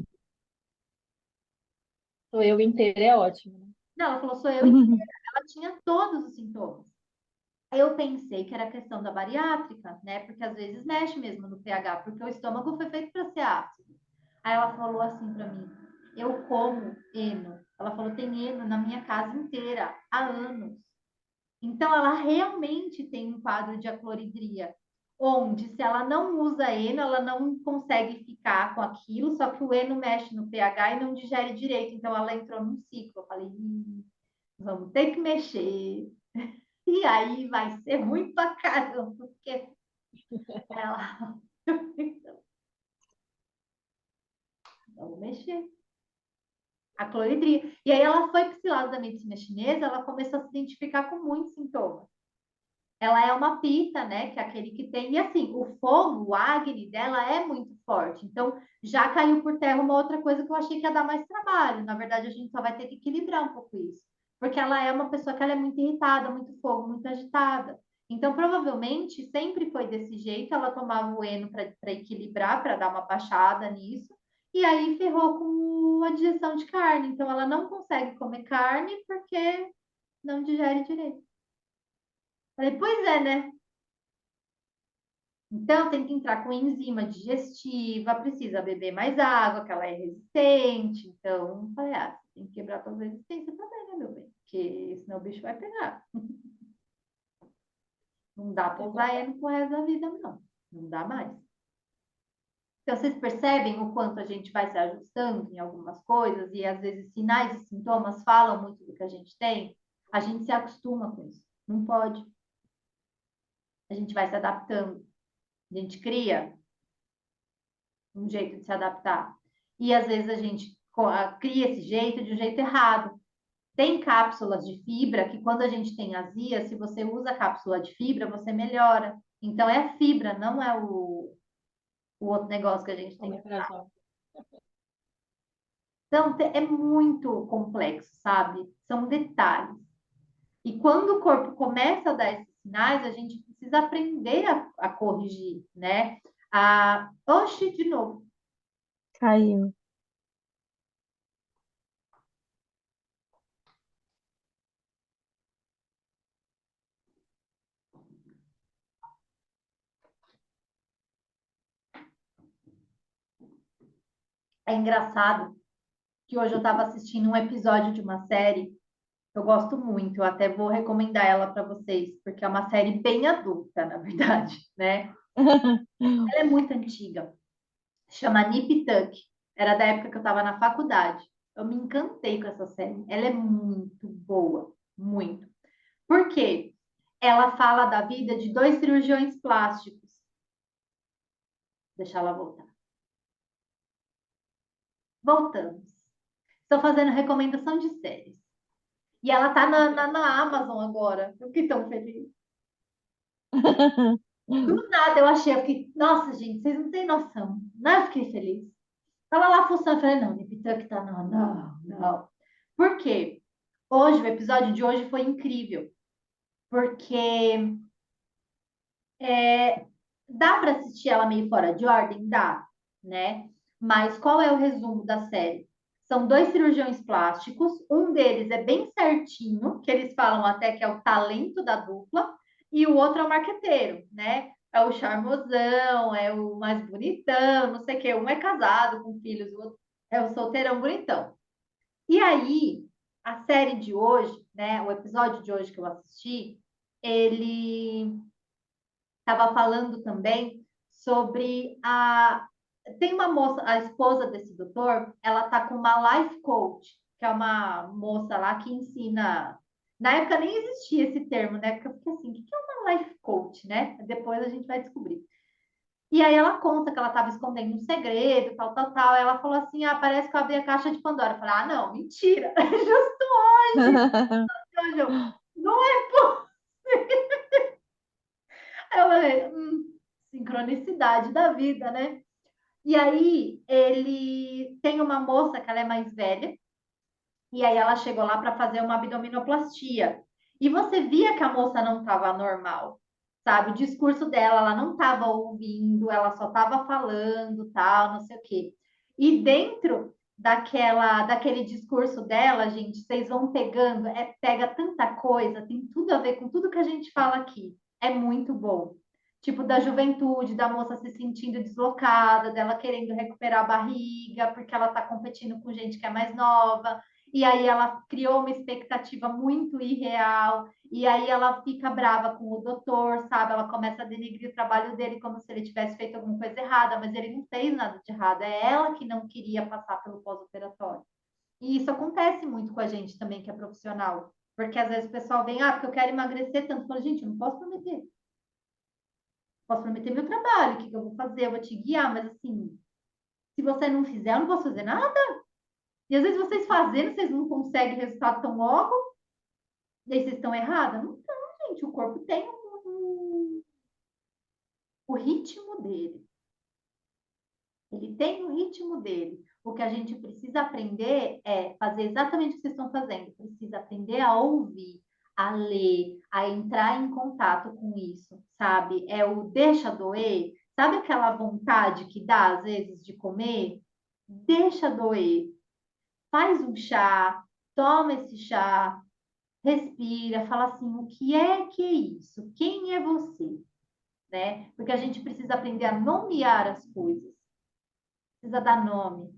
Sou eu inteira, é ótimo, né? Não, ela falou, sou eu inteira. Ela tinha todos os sintomas. Aí eu pensei que era questão da bariátrica, né? Porque às vezes mexe mesmo no pH, porque o estômago foi feito para ser ácido. Aí ela falou assim para mim: eu como eno. Ela falou: tem eno na minha casa inteira há anos. Então, ela realmente tem um quadro de acloridria, onde se ela não usa eno, ela não consegue ficar com aquilo, só que o eno mexe no pH e não digere direito. Então, ela entrou num ciclo. Eu falei: vamos ter que mexer. E aí vai ser ruim pra caramba, porque ela. Vamos mexer. A cloridria. E aí ela foi para esse lado da medicina chinesa, ela começou a se identificar com muitos sintomas. Ela é uma pita, né? Que é aquele que tem. E assim, o fogo, o Agni dela é muito forte. Então, já caiu por terra uma outra coisa que eu achei que ia dar mais trabalho. Na verdade, a gente só vai ter que equilibrar um pouco isso. Porque ela é uma pessoa que ela é muito irritada, muito fogo, muito agitada. Então, provavelmente, sempre foi desse jeito. Ela tomava o Eno para equilibrar, para dar uma baixada nisso. E aí ferrou com a digestão de carne. Então, ela não consegue comer carne porque não digere direito. Falei, pois é, né? Então, tem que entrar com enzima digestiva, precisa beber mais água, que ela é resistente. Então, falei, você tem que quebrar suas resistências também, né, meu bem? Porque senão o bicho vai pegar. Não dá para usar ele pro resto da vida, não. Não dá mais. Então, vocês percebem o quanto a gente vai se ajustando em algumas coisas e, às vezes, sinais e sintomas falam muito do que a gente tem? A gente se acostuma com isso. Não pode. A gente vai se adaptando. A gente cria um jeito de se adaptar. E às vezes a gente cria esse jeito de um jeito errado. Tem cápsulas de fibra que quando a gente tem azia, se você usa a cápsula de fibra, você melhora. Então é a fibra, não é o outro negócio que a gente tem que usar. Omeprazol. Então é muito complexo, sabe? São detalhes. E quando o corpo começa a dar esses sinais, a gente precisa aprender a corrigir, né? Oxi, de novo. Caiu. É engraçado que hoje eu estava assistindo um episódio de uma série que eu gosto muito, eu até vou recomendar ela para vocês, porque é uma série bem adulta, na verdade, né? Ela é muito antiga, chama Nip Tuck, era da época que eu estava na faculdade. Eu me encantei com essa série, ela é muito boa, muito. Por quê? Ela fala da vida de dois cirurgiões plásticos. Deixa ela voltar. Voltamos. Estou fazendo recomendação de séries. E ela tá na Amazon agora. Eu fiquei tão feliz. Do nada eu achei, eu fiquei, nossa, gente, vocês não têm noção. Não, eu fiquei feliz. Tava lá funcionando, falei, não, Nip tá, não, não, não. Por quê? Hoje, o episódio de hoje foi incrível. Porque dá para assistir ela meio fora de ordem? Dá, né? Mas qual é o resumo da série? São dois cirurgiões plásticos, um deles é bem certinho, que eles falam até que é o talento da dupla, e o outro é o marqueteiro, né? É o charmosão, é o mais bonitão, não sei o quê. Um é casado com filhos, o outro é o solteirão bonitão. E aí, a série de hoje, né? O episódio de hoje que eu assisti, ele estava falando também sobre a. Tem uma moça, a esposa desse doutor, ela tá com uma life coach, que é uma moça lá que ensina. Na época nem existia esse termo, né? Porque eu fiquei assim, o que é uma life coach, né? Depois a gente vai descobrir. E aí ela conta que ela estava escondendo um segredo, tal, tal, tal. Ela falou assim: ah, parece que eu abri a caixa de Pandora. Eu falei, ah, não, mentira. Justo hoje, não é possível. Aí eu falei, sincronicidade da vida, né? E aí ele tem uma moça que ela é mais velha, e aí ela chegou lá para fazer uma abdominoplastia. E você via que a moça não estava normal, sabe? O discurso dela, ela não estava ouvindo, ela só estava falando, tal, não sei o quê. E dentro daquele discurso dela, gente, vocês vão pegando, pega tanta coisa, tem tudo a ver com tudo que a gente fala aqui. É muito bom. Tipo, da juventude, da moça se sentindo deslocada, dela querendo recuperar a barriga, porque ela está competindo com gente que é mais nova, e aí ela criou uma expectativa muito irreal, e aí ela fica brava com o doutor, sabe? Ela começa a denegrir o trabalho dele como se ele tivesse feito alguma coisa errada, mas ele não fez nada de errado, é ela que não queria passar pelo pós-operatório. E isso acontece muito com a gente também, que é profissional, porque às vezes o pessoal vem, porque eu quero emagrecer tanto. Eu falo, gente, eu não posso prometer. Posso prometer meu trabalho, o que eu vou fazer, eu vou te guiar, mas assim, se você não fizer, eu não posso fazer nada. E às vezes vocês fazendo, vocês não conseguem resultado tão logo, e aí vocês estão erradas? Não estão, gente. O corpo tem o ritmo dele. Ele tem o ritmo dele. O que a gente precisa aprender é fazer exatamente o que vocês estão fazendo. Precisa aprender a ouvir, a ler, a entrar em contato com isso, sabe? É o deixa doer. Sabe aquela vontade que dá, às vezes, de comer? Deixa doer. Faz um chá, toma esse chá, respira, fala assim, o que é isso? Quem é você? Né? Porque a gente precisa aprender a nomear as coisas. Precisa dar nome.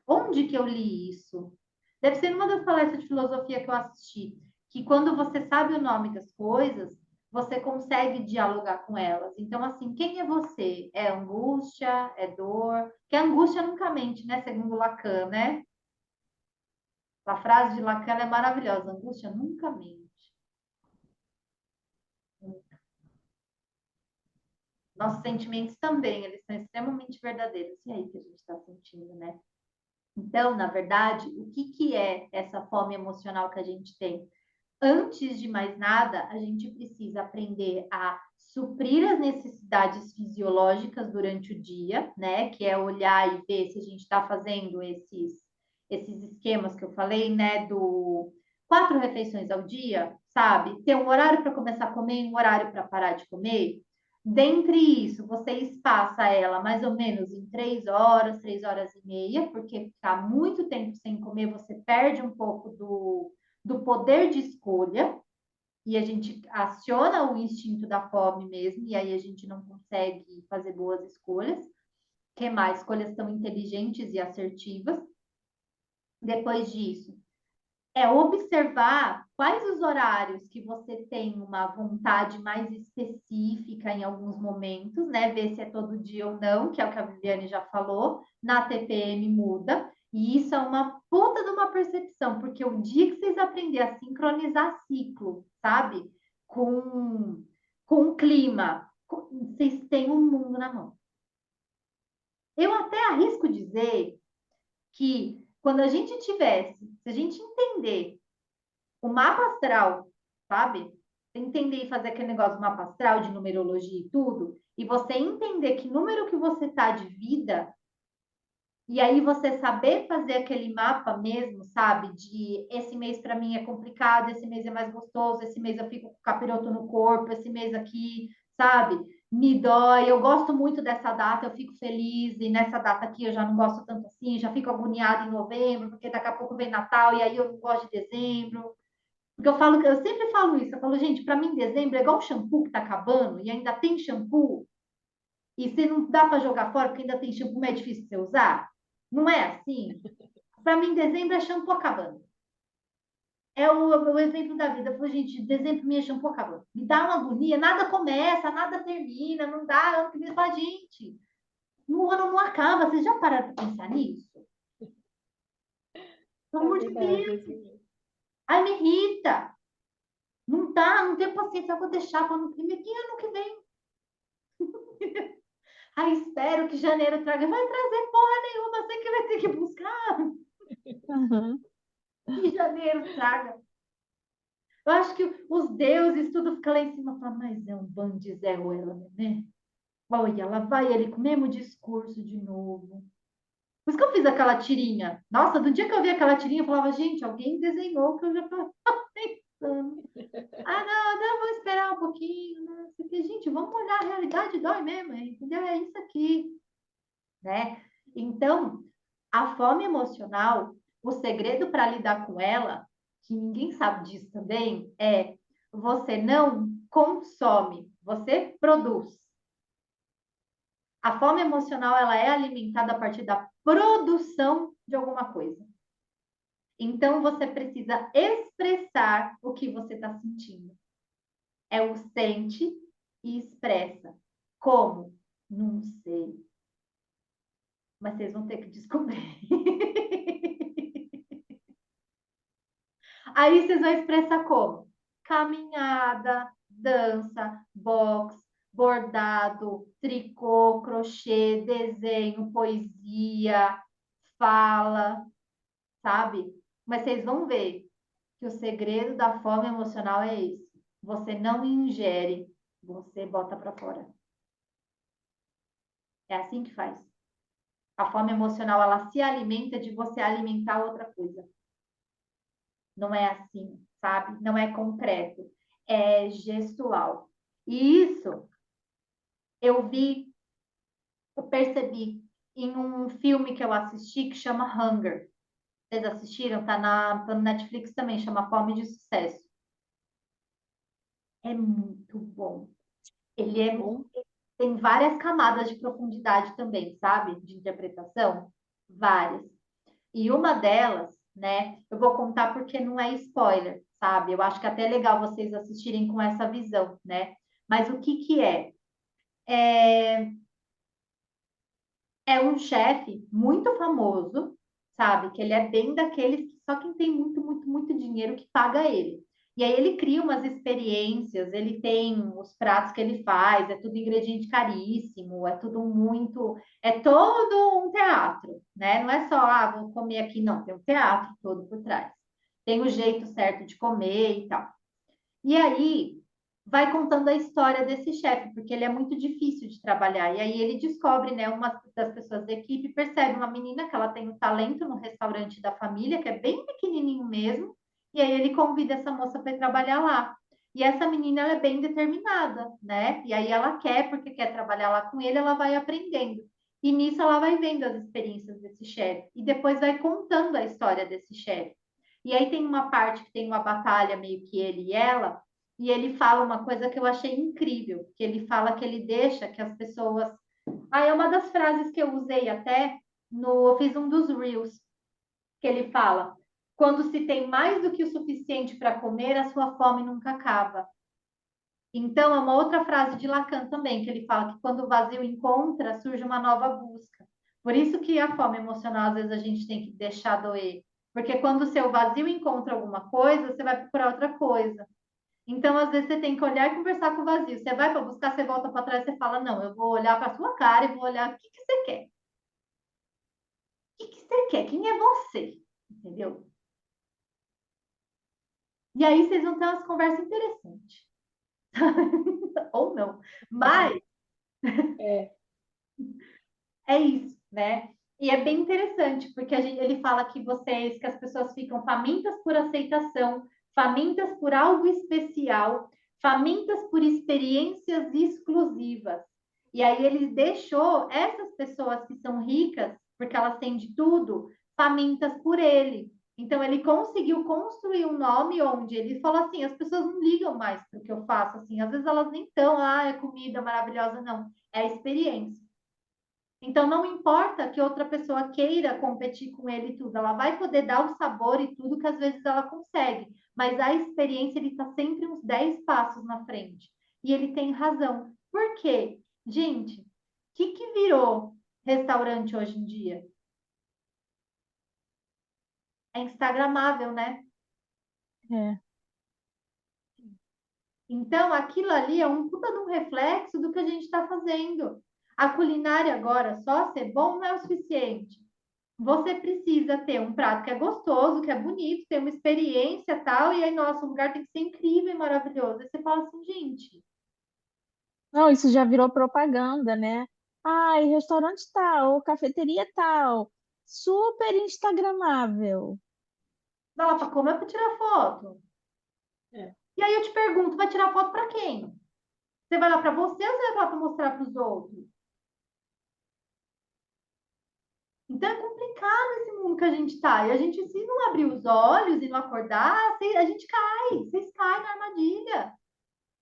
Onde que eu li isso? Deve ser uma das palestras de filosofia que eu assisti, que quando você sabe o nome das coisas, você consegue dialogar com elas. Então, assim, quem é você? É angústia? É dor? Que a angústia nunca mente, né? Segundo Lacan, né? A frase de Lacan é maravilhosa. A angústia nunca mente. Nossos sentimentos também, eles são extremamente verdadeiros. E aí que a gente está sentindo, né? Então, na verdade, o que, que é essa fome emocional que a gente tem? Antes de mais nada, a gente precisa aprender a suprir as necessidades fisiológicas durante o dia, né? Que é olhar e ver se a gente está fazendo esses esquemas que eu falei, né? Do 4 refeições ao dia, sabe? Ter um horário para começar a comer e um horário para parar de comer. Dentre isso, você espaça ela mais ou menos em 3 horas, 3 horas e meia, porque ficar muito tempo sem comer, você perde um pouco do poder de escolha, e a gente aciona o instinto da fome mesmo, e aí a gente não consegue fazer boas escolhas. Que mais? Escolhas tão inteligentes e assertivas. Depois disso, é observar quais os horários que você tem uma vontade mais específica em alguns momentos, né? Ver se é todo dia ou não, que é o que a Viviane já falou. Na TPM muda. E isso é uma puta de uma percepção, porque o dia que vocês aprenderem a sincronizar ciclo, sabe? Com o clima, vocês têm um mundo na mão. Eu até arrisco dizer que quando a gente tivesse, se a gente entender o mapa astral, sabe? Entender e fazer aquele negócio do mapa astral, de numerologia e tudo, e você entender que número que você tá de vida, e aí você saber fazer aquele mapa mesmo, sabe? De esse mês para mim é complicado, esse mês é mais gostoso, esse mês eu fico com capiroto no corpo, esse mês aqui, sabe? Me dói, eu gosto muito dessa data, eu fico feliz, e nessa data aqui eu já não gosto tanto assim, já fico agoniada em novembro, porque daqui a pouco vem Natal e aí eu não gosto de dezembro. Porque eu falo, eu sempre falo isso, eu falo, gente, para mim dezembro é igual shampoo que tá acabando e ainda tem shampoo e você não dá para jogar fora porque ainda tem shampoo, mas é difícil de você usar. Não é assim? Para mim dezembro é shampoo acabando. É o exemplo da vida. Eu falo, gente, dezembro pra mim é shampoo acabando. Me dá uma agonia, nada começa, nada termina, não dá. Ano que vem fala, gente, no ano não acaba. Vocês já pararam para pensar nisso? Pelo É amor de verdade, Deus. assim mesmo. Ai, me irrita. Não tá, não tenho paciência, eu vou deixar para ano que vem. Que ano que vem? Ai, espero que janeiro traga. Vai trazer porra nenhuma, você que vai ter que buscar. Uhum. Que janeiro traga. Eu acho que os deuses tudo fica lá em cima. Fala, mas é um bando de Zé Ruela, né? Olha, lá vai ele com o mesmo discurso de novo. Por isso que eu fiz aquela tirinha. Nossa, do dia que eu vi aquela tirinha, eu falava, gente, alguém desenhou o que eu já estava pensando. Ah, não, não, vou esperar um pouquinho, né? Porque, gente, vamos olhar, a realidade dói mesmo, entendeu? É isso aqui, né? Então, a fome emocional, o segredo para lidar com ela, que ninguém sabe disso também, é você não consome, você produz. A fome emocional ela é alimentada a partir da produção de alguma coisa. Então você precisa expressar o que você está sentindo. É o sente e expressa. Como? Não sei. Mas vocês vão ter que descobrir. Aí vocês vão expressar como? Caminhada, dança, boxe, bordado, tricô, crochê, desenho, poesia, fala, sabe? Mas vocês vão ver que o segredo da fome emocional é esse. Você não ingere, você bota para fora. É assim que faz. A fome emocional, ela se alimenta de você alimentar outra coisa. Não é assim, sabe? Não é concreto, é gestual. E isso eu percebi em um filme que eu assisti que chama Hunger. Vocês assistiram? Tá no Netflix também, chama Fome de Sucesso. É muito bom. Ele é, Bom, tem várias camadas de profundidade também, sabe? De interpretação. Várias. E uma delas, né? Eu vou contar porque não é spoiler, sabe? Eu acho que é até legal vocês assistirem com essa visão, né? Mas o que que é? É um chefe muito famoso, sabe? Que ele é bem daqueles que só quem tem muito, muito, muito dinheiro que paga ele. E aí ele cria umas experiências, ele tem os pratos que ele faz, é tudo ingrediente caríssimo, é todo um teatro, né? Não é só, vou comer aqui, não, tem um teatro todo por trás. Tem o jeito certo de comer e tal. E aí vai contando a história desse chefe, porque ele é muito difícil de trabalhar. E aí ele descobre, né, uma das pessoas da equipe percebe uma menina que ela tem um talento no restaurante da família, que é bem pequenininho mesmo, e aí ele convida essa moça para trabalhar lá. E essa menina ela é bem determinada, né? E aí ela quer, porque quer trabalhar lá com ele, ela vai aprendendo. E nisso ela vai vendo as experiências desse chefe e depois vai contando a história desse chefe. E aí tem uma parte que tem uma batalha meio que ele e ela, e ele fala uma coisa que eu achei incrível, que ele fala que ele deixa que as pessoas. É uma das frases que eu usei até no. Eu fiz um dos Reels, que ele fala: quando se tem mais do que o suficiente para comer, a sua fome nunca acaba. Então, é uma outra frase de Lacan também, que ele fala que quando o vazio encontra, surge uma nova busca. Por isso que a fome emocional, às vezes, a gente tem que deixar doer. Porque quando o seu vazio encontra alguma coisa, você vai procurar outra coisa. Então, às vezes, você tem que olhar e conversar com o vazio. Você vai para buscar, você volta para trás, você fala: não, eu vou olhar para a sua cara e vou olhar o que, que você quer. O que, que você quer? Quem é você? Entendeu? E aí vocês vão ter umas conversas interessantes. Ou não. Mas É, é isso, né? E é bem interessante, porque ele fala que as pessoas ficam famintas por aceitação, famintas por algo especial, famintas por experiências exclusivas. E aí ele deixou essas pessoas que são ricas, porque elas têm de tudo, famintas por ele. Então ele conseguiu construir um nome onde ele falou assim, as pessoas não ligam mais para o que eu faço, assim, às vezes elas nem estão, é comida maravilhosa, não, é a experiência. Então, não importa que outra pessoa queira competir com ele e tudo, ela vai poder dar o sabor e tudo que às vezes ela consegue, mas a experiência ele está sempre uns 10 passos na frente. E ele tem razão. Por quê? Gente, o que virou restaurante hoje em dia? É instagramável, né? É. Então, aquilo ali é um puta de um reflexo do que a gente está fazendo. A culinária agora, só ser bom não é o suficiente. Você precisa ter um prato que é gostoso, que é bonito, ter uma experiência tal, e aí, nossa, o lugar tem que ser incrível e maravilhoso. Aí você fala assim, gente, Não, isso já virou propaganda, né? Ai, restaurante tal, cafeteria tal, super instagramável. vai lá para comer para tirar foto. é. E aí eu te pergunto, vai tirar foto para quem? Você vai lá para você ou você vai lá para mostrar para os outros? Então é complicado esse mundo que a gente está. E a gente, se não abrir os olhos e não acordar, a gente cai. Vocês caem na armadilha.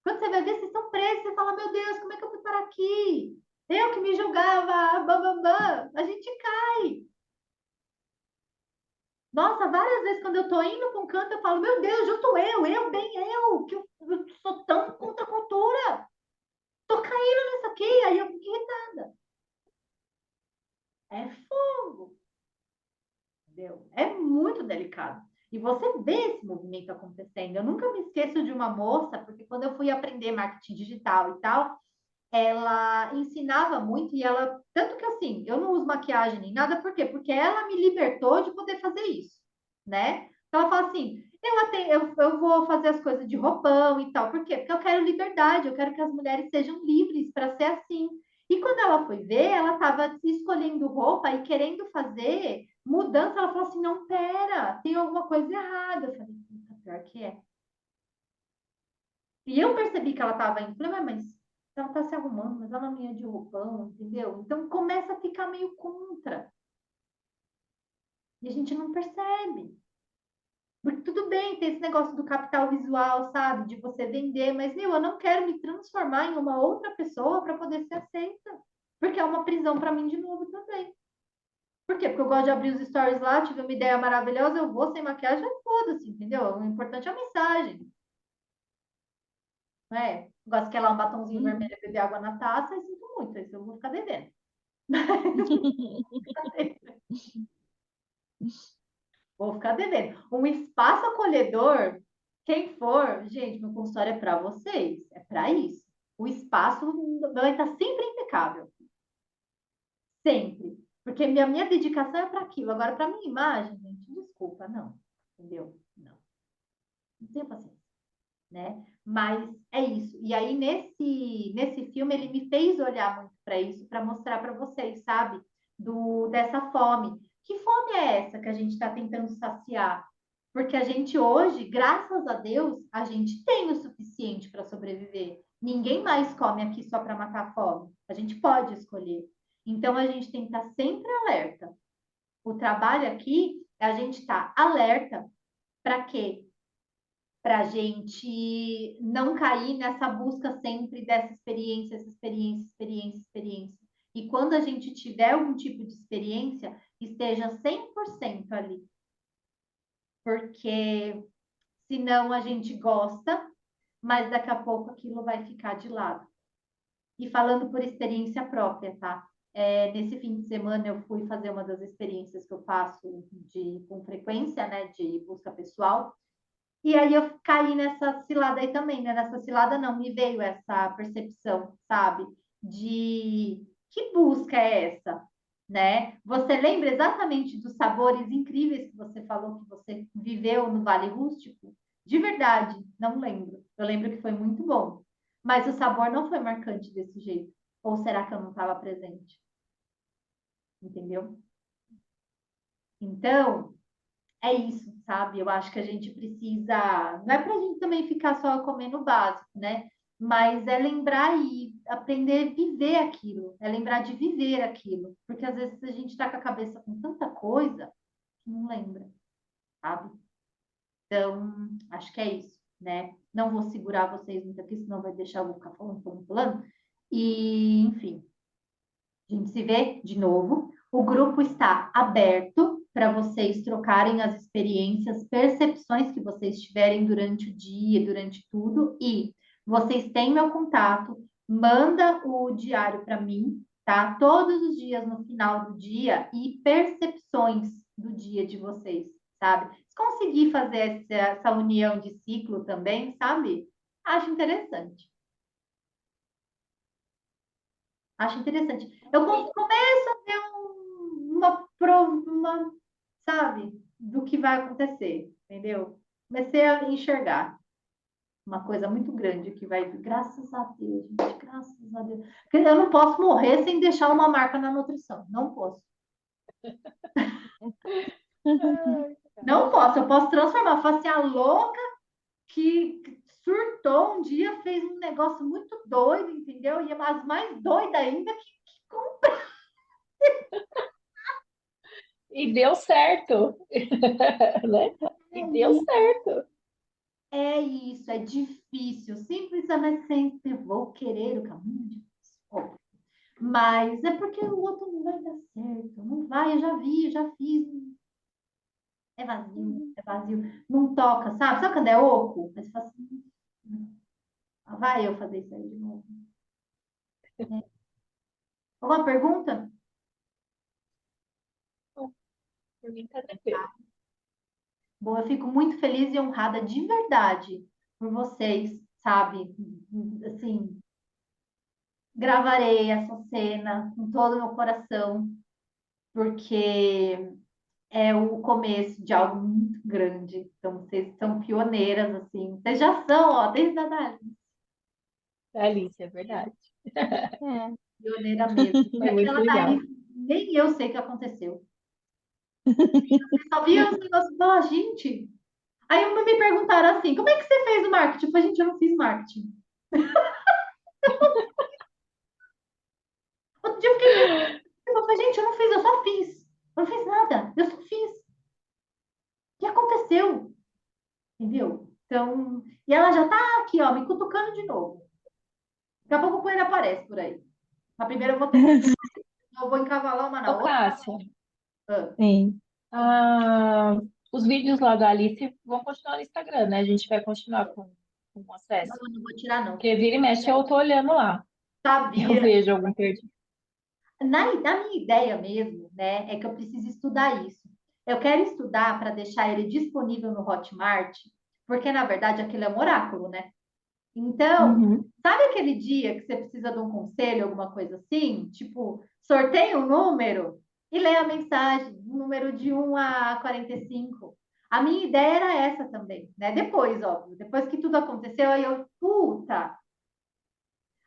Quando você vai ver, vocês estão presos. Você fala, meu Deus, como é que eu fui parar aqui? Eu que me julgava, bam, bam, bam. A gente cai. Nossa, várias vezes quando eu tô indo para um canto, eu falo, meu Deus, justo bem eu, que eu sou tão contra a cultura. Tô caindo nisso aqui, aí eu fico irritada. É fogo, entendeu? É muito delicado. E você vê esse movimento acontecendo. Eu nunca me esqueço de uma moça, porque quando eu fui aprender marketing digital e tal, ela ensinava muito e ela, tanto que assim, eu não uso maquiagem nem nada, por quê? Porque ela me libertou de poder fazer isso, né? Então ela fala assim, eu vou fazer as coisas de roupão e tal, por quê? Porque eu quero liberdade, eu quero que as mulheres sejam livres para ser assim. E quando ela foi ver, ela estava escolhendo roupa e querendo fazer mudança, ela falou assim, não, pera, tem alguma coisa errada. Eu falei, pior que é. E eu percebi que ela estava indo. Falei, mas ela está se arrumando, mas ela não é de roupão, entendeu? Então começa a ficar meio contra. E a gente não percebe. Porque tudo bem, tem esse negócio do capital visual, sabe? De você vender, mas eu não quero me transformar em uma outra pessoa para poder ser aceita. Porque é uma prisão para mim de novo também. Por quê? Porque eu gosto de abrir os stories lá, tive uma ideia maravilhosa, eu vou sem maquiagem, foda-se, entendeu? O importante é a mensagem. Não é? Gosto que é lá um batonzinho Uhum. vermelho, beber água na taça, e sinto muito, isso eu vou ficar devendo. Vou ficar devendo. Um espaço acolhedor Quem for, gente, meu consultório é para vocês, é para isso. O espaço vai estar sempre impecável, sempre. Porque minha dedicação é para aquilo. Agora, para minha imagem, gente, desculpa, não. Entendeu? Não. Não tenho paciência, né? Mas é isso. E aí, nesse filme, ele me fez olhar muito para isso, para mostrar para vocês, sabe? Dessa fome. Que fome é essa que a gente está tentando saciar? Porque a gente hoje, graças a Deus, a gente tem o suficiente para sobreviver. Ninguém mais come aqui só para matar a fome. A gente pode escolher. Então, a gente tem que estar sempre alerta. O trabalho aqui é a gente estar alerta para quê? Para a gente não cair nessa busca sempre dessa experiência, essa experiência, experiência, experiência. E quando a gente tiver algum tipo de experiência, esteja 100% ali. Porque senão a gente gosta, mas daqui a pouco aquilo vai ficar de lado. E falando por experiência própria, tá? Nesse fim de semana eu fui fazer uma das experiências que eu faço com frequência, né, de busca pessoal. E aí eu caí nessa cilada aí também, né? Nessa cilada não, me veio essa percepção, sabe? De que busca é essa, né? Você lembra exatamente dos sabores incríveis que você falou que você viveu no Vale Rústico? De verdade, não lembro. Eu lembro que foi muito bom, mas o sabor não foi marcante desse jeito. Ou será que eu não estava presente? Entendeu? Então, é isso, sabe? Eu acho que a gente precisa. Não é para a gente também ficar só comendo o básico, né? Mas é lembrar e aprender a viver aquilo, é lembrar de viver aquilo. Porque às vezes a gente está com a cabeça com tanta coisa que não lembra, sabe? Então, acho que é isso, né? Não vou segurar vocês muito aqui, senão vai deixar eu ficar falando, falando, falando. E, enfim, a gente se vê de novo. O grupo está aberto para vocês trocarem as experiências, percepções que vocês tiverem durante o dia, durante tudo. E vocês têm meu contato, manda o diário para mim, tá? Todos os dias no final do dia e percepções do dia de vocês, sabe? Se conseguir fazer essa união de ciclo também, sabe? Acho interessante. Acho interessante. Eu começo a ter uma, sabe, do que vai acontecer, entendeu? Comecei a enxergar uma coisa muito grande que vai, graças a Deus, gente, graças a Deus. Porque eu não posso morrer sem deixar uma marca na nutrição, não posso. Não posso, eu posso transformar, faço assim, a louca que surtou um dia, fez um negócio muito doido, entendeu? E as mais doida ainda que E deu certo, né? E deu certo. é isso, é difícil. Simplesmente sempre vou querer o caminho difícil. Mas é porque o outro não vai dar certo. Não vai, eu já vi, eu já fiz. É vazio, é vazio. Não toca, sabe? Sabe quando é oco? Mas você fala assim, vai eu fazer isso aí de novo. É. Alguma pergunta? Por mim tá tranquilo. Bom, eu fico muito feliz e honrada de verdade por vocês, sabe? Assim, gravarei essa cena com todo o meu coração, porque é o começo de algo muito grande. Então, vocês são pioneiras, assim. Vocês já são, ó, desde a Dali, Alice, é verdade. É. pioneira mesmo. E Foi muito aquela legal. Dali, nem eu sei o que aconteceu. Eu só via os negócios, ah, gente. Aí me perguntaram assim, como é que você fez o marketing? Eu falei, gente, eu não fiz marketing. Outro dia eu fiquei pensando, eu falei, gente, eu não fiz, eu só fiz. Eu não fiz nada, eu só fiz. O que aconteceu? Entendeu? Então, e ela já tá aqui, ó, me cutucando de novo. Daqui a pouco o coelho aparece por aí. A primeira eu vou ter que. Eu vou encavalar uma na Ô, outra. Cássia, Ah, Sim. ah, os vídeos lá da Alice vão continuar no Instagram, né? A gente vai continuar com não, acesso. eu não vou tirar, não. Porque vira e mexe eu tô olhando lá. Eu Sabia. vejo algum perdido. Na minha ideia mesmo, né, é que eu preciso estudar isso. Eu quero estudar para deixar ele disponível no Hotmart Porque, na verdade, aquilo é um oráculo, né? Então, Uhum. sabe aquele dia que você precisa de um conselho, alguma coisa assim? Tipo, sorteia um número e lê a mensagem, um número de 1 a 45. A minha ideia era essa também, né? Depois, óbvio, depois que tudo aconteceu, aí eu, puta,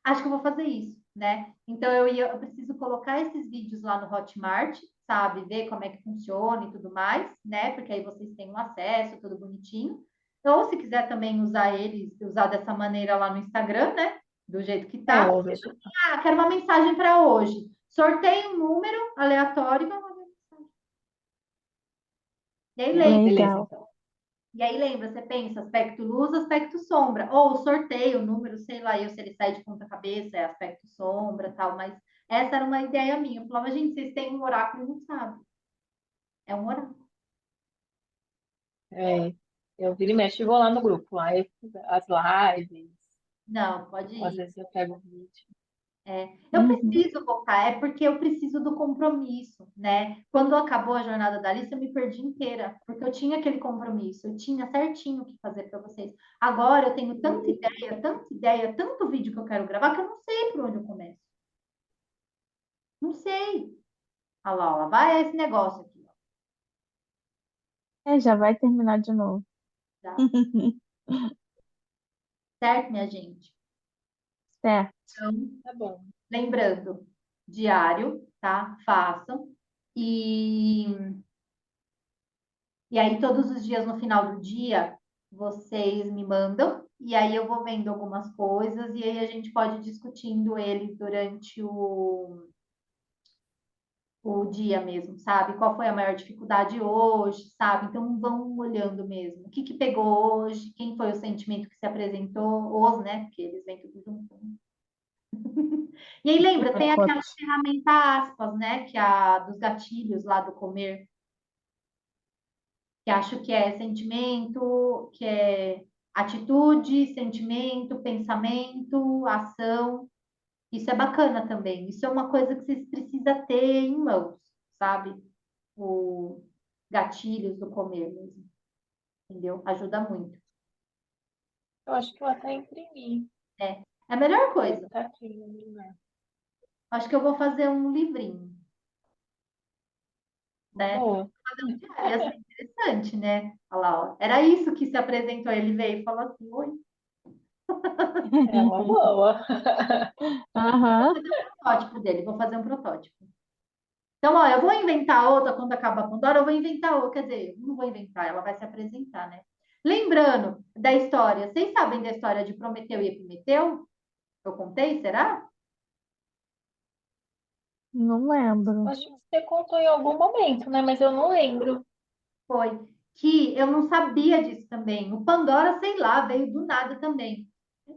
acho que eu vou fazer isso, né? Então eu preciso colocar esses vídeos lá no Hotmart, sabe? Ver como é que funciona e tudo mais, né? Porque aí vocês têm um acesso, tudo bonitinho. Ou se quiser também usar eles, usar dessa maneira lá no Instagram, né? Do jeito que tá. Eu vejo. Ah, quero uma mensagem para hoje. Sorteie um número aleatório e vai mandar mensagem. E aí lembra, Beleza, Legal. então. e aí lembra, você pensa aspecto luz, aspecto sombra. Ou sorteio o número, sei lá, eu se ele sai de ponta cabeça, é aspecto sombra, tal, mas essa era uma ideia minha. Eu falava, gente, vocês têm um oráculo e não sabem. É um oráculo. É, eu viro e mexo e vou lá no grupo. Aí as lives, Não, pode ou às ir. vezes eu pego o vídeo. Eu Uhum. preciso voltar, é porque eu preciso do compromisso, né? Quando acabou a jornada da Alice, eu me perdi inteira, porque eu tinha aquele compromisso, eu tinha certinho o que fazer para vocês. Agora eu tenho tanta ideia, tanto vídeo que eu quero gravar, que eu não sei por onde eu começo. Não sei. Olha lá, ó, vai esse negócio aqui, ó, Já vai terminar de novo. tá? Certo, minha gente? Certo. Então, Tá bom. lembrando, diário, tá? Façam. E E aí, todos os dias, no final do dia, vocês me mandam, e aí eu vou vendo algumas coisas, e aí a gente pode ir discutindo ele durante o dia mesmo, sabe? Qual foi a maior dificuldade hoje, sabe? Então, vão olhando mesmo. O que que pegou hoje? Quem foi o sentimento que se apresentou? Os, né? Porque eles vêm tudo junto. Né? E aí, lembra, tem aquela Pacote. ferramenta aspas, né? Que é a dos gatilhos lá do comer, que acho que é sentimento, que é atitude, sentimento, pensamento, ação. Isso é bacana também. Isso é uma coisa que vocês precisam ter em mãos, sabe? O gatilhos do comer mesmo, entendeu? Ajuda muito. Eu acho que eu até imprimi. É, é a melhor Deve coisa. estar aqui no meu lugar. Acho que eu vou fazer um livrinho, Uma né? boa. Fazer um diário, ia ser interessante, né? Olha lá, ó. Era isso que se apresentou. Ele veio e falou assim: Oi, É uma boa. Aham. protótipo dele, vou fazer um protótipo. Então, ó, eu vou inventar outra quando acabar a Pandora, eu vou inventar outra, quer dizer, não vou inventar, ela vai se apresentar, né? Lembrando da história, vocês sabem da história de Prometeu e Epimeteu? Eu contei, será? Não lembro. Acho que você contou em algum momento, né? Mas eu não lembro. Foi. Que eu não sabia disso também. O Pandora, sei lá, veio do nada também.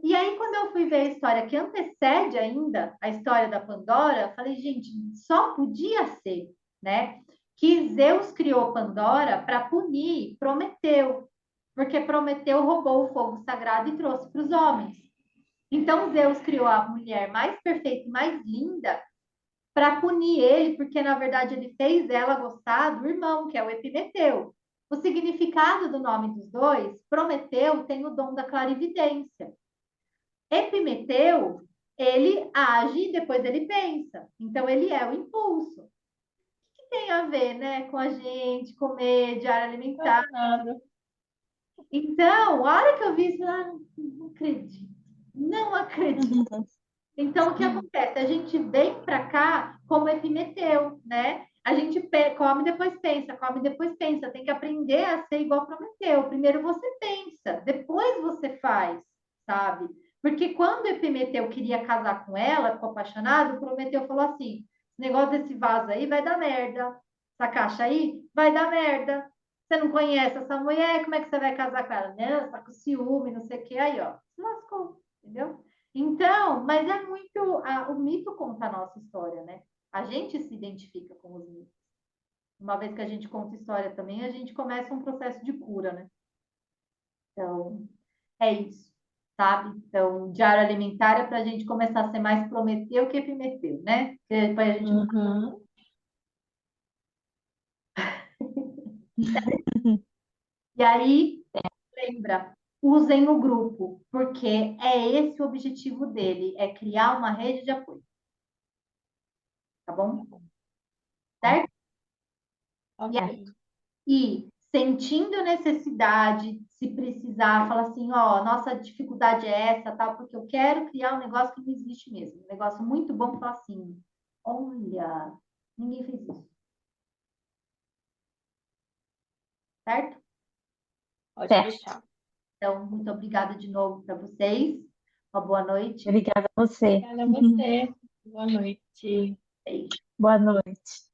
E aí, quando eu fui ver a história que antecede ainda a história da Pandora, eu falei, gente, só podia ser, né? Que Zeus criou Pandora para punir Prometeu, porque Prometeu roubou o fogo sagrado e trouxe para os homens. Então, Zeus criou a mulher mais perfeita e mais linda para punir ele, porque na verdade ele fez ela gostar do irmão, que é o Epimeteu. O significado do nome dos dois, Prometeu tem o dom da clarividência. Epimeteu, ele age e depois ele pensa. Então ele é o impulso. O que tem a ver, né, com a gente comer, diário alimentar? Quase nada. Então, a hora que eu vi isso, ah, não acredito. Não acredito. Então, o que acontece? A gente vem para cá como Epimeteu, né? A gente come, depois pensa, come, depois pensa. Tem que aprender a ser igual Prometeu. Primeiro você pensa, depois você faz, sabe? Porque quando Epimeteu queria casar com ela, ficou apaixonado, Prometeu falou assim: esse negócio desse vaso aí vai dar merda. Essa caixa aí vai dar merda. Você não conhece essa mulher, como é que você vai casar com ela? Não, você tá com ciúme, não sei o que. Aí, ó, se lascou, entendeu? Então, mas é muito. O mito conta a nossa história, né? A gente se identifica com os mitos. Uma vez que a gente conta história também, a gente começa um processo de cura, né? Então, é isso, sabe? Então, diário alimentar é para a gente começar a ser mais Prometeu que Epimeteu, né? Porque depois a gente não. Uhum. E aí, lembra, usem o grupo, porque é esse o objetivo dele, é criar uma rede de apoio. Tá bom? Certo? Ok. E sentindo necessidade, se precisar, fala assim, ó, nossa dificuldade é essa, tal, porque eu quero criar um negócio que não existe mesmo. Um negócio muito bom, fala assim, olha, ninguém fez isso. Certo? Pode Certo. deixar. Então, muito obrigada de novo para vocês. Uma boa noite. Obrigada a você. Obrigada a você. Boa noite. Beijo. Boa noite.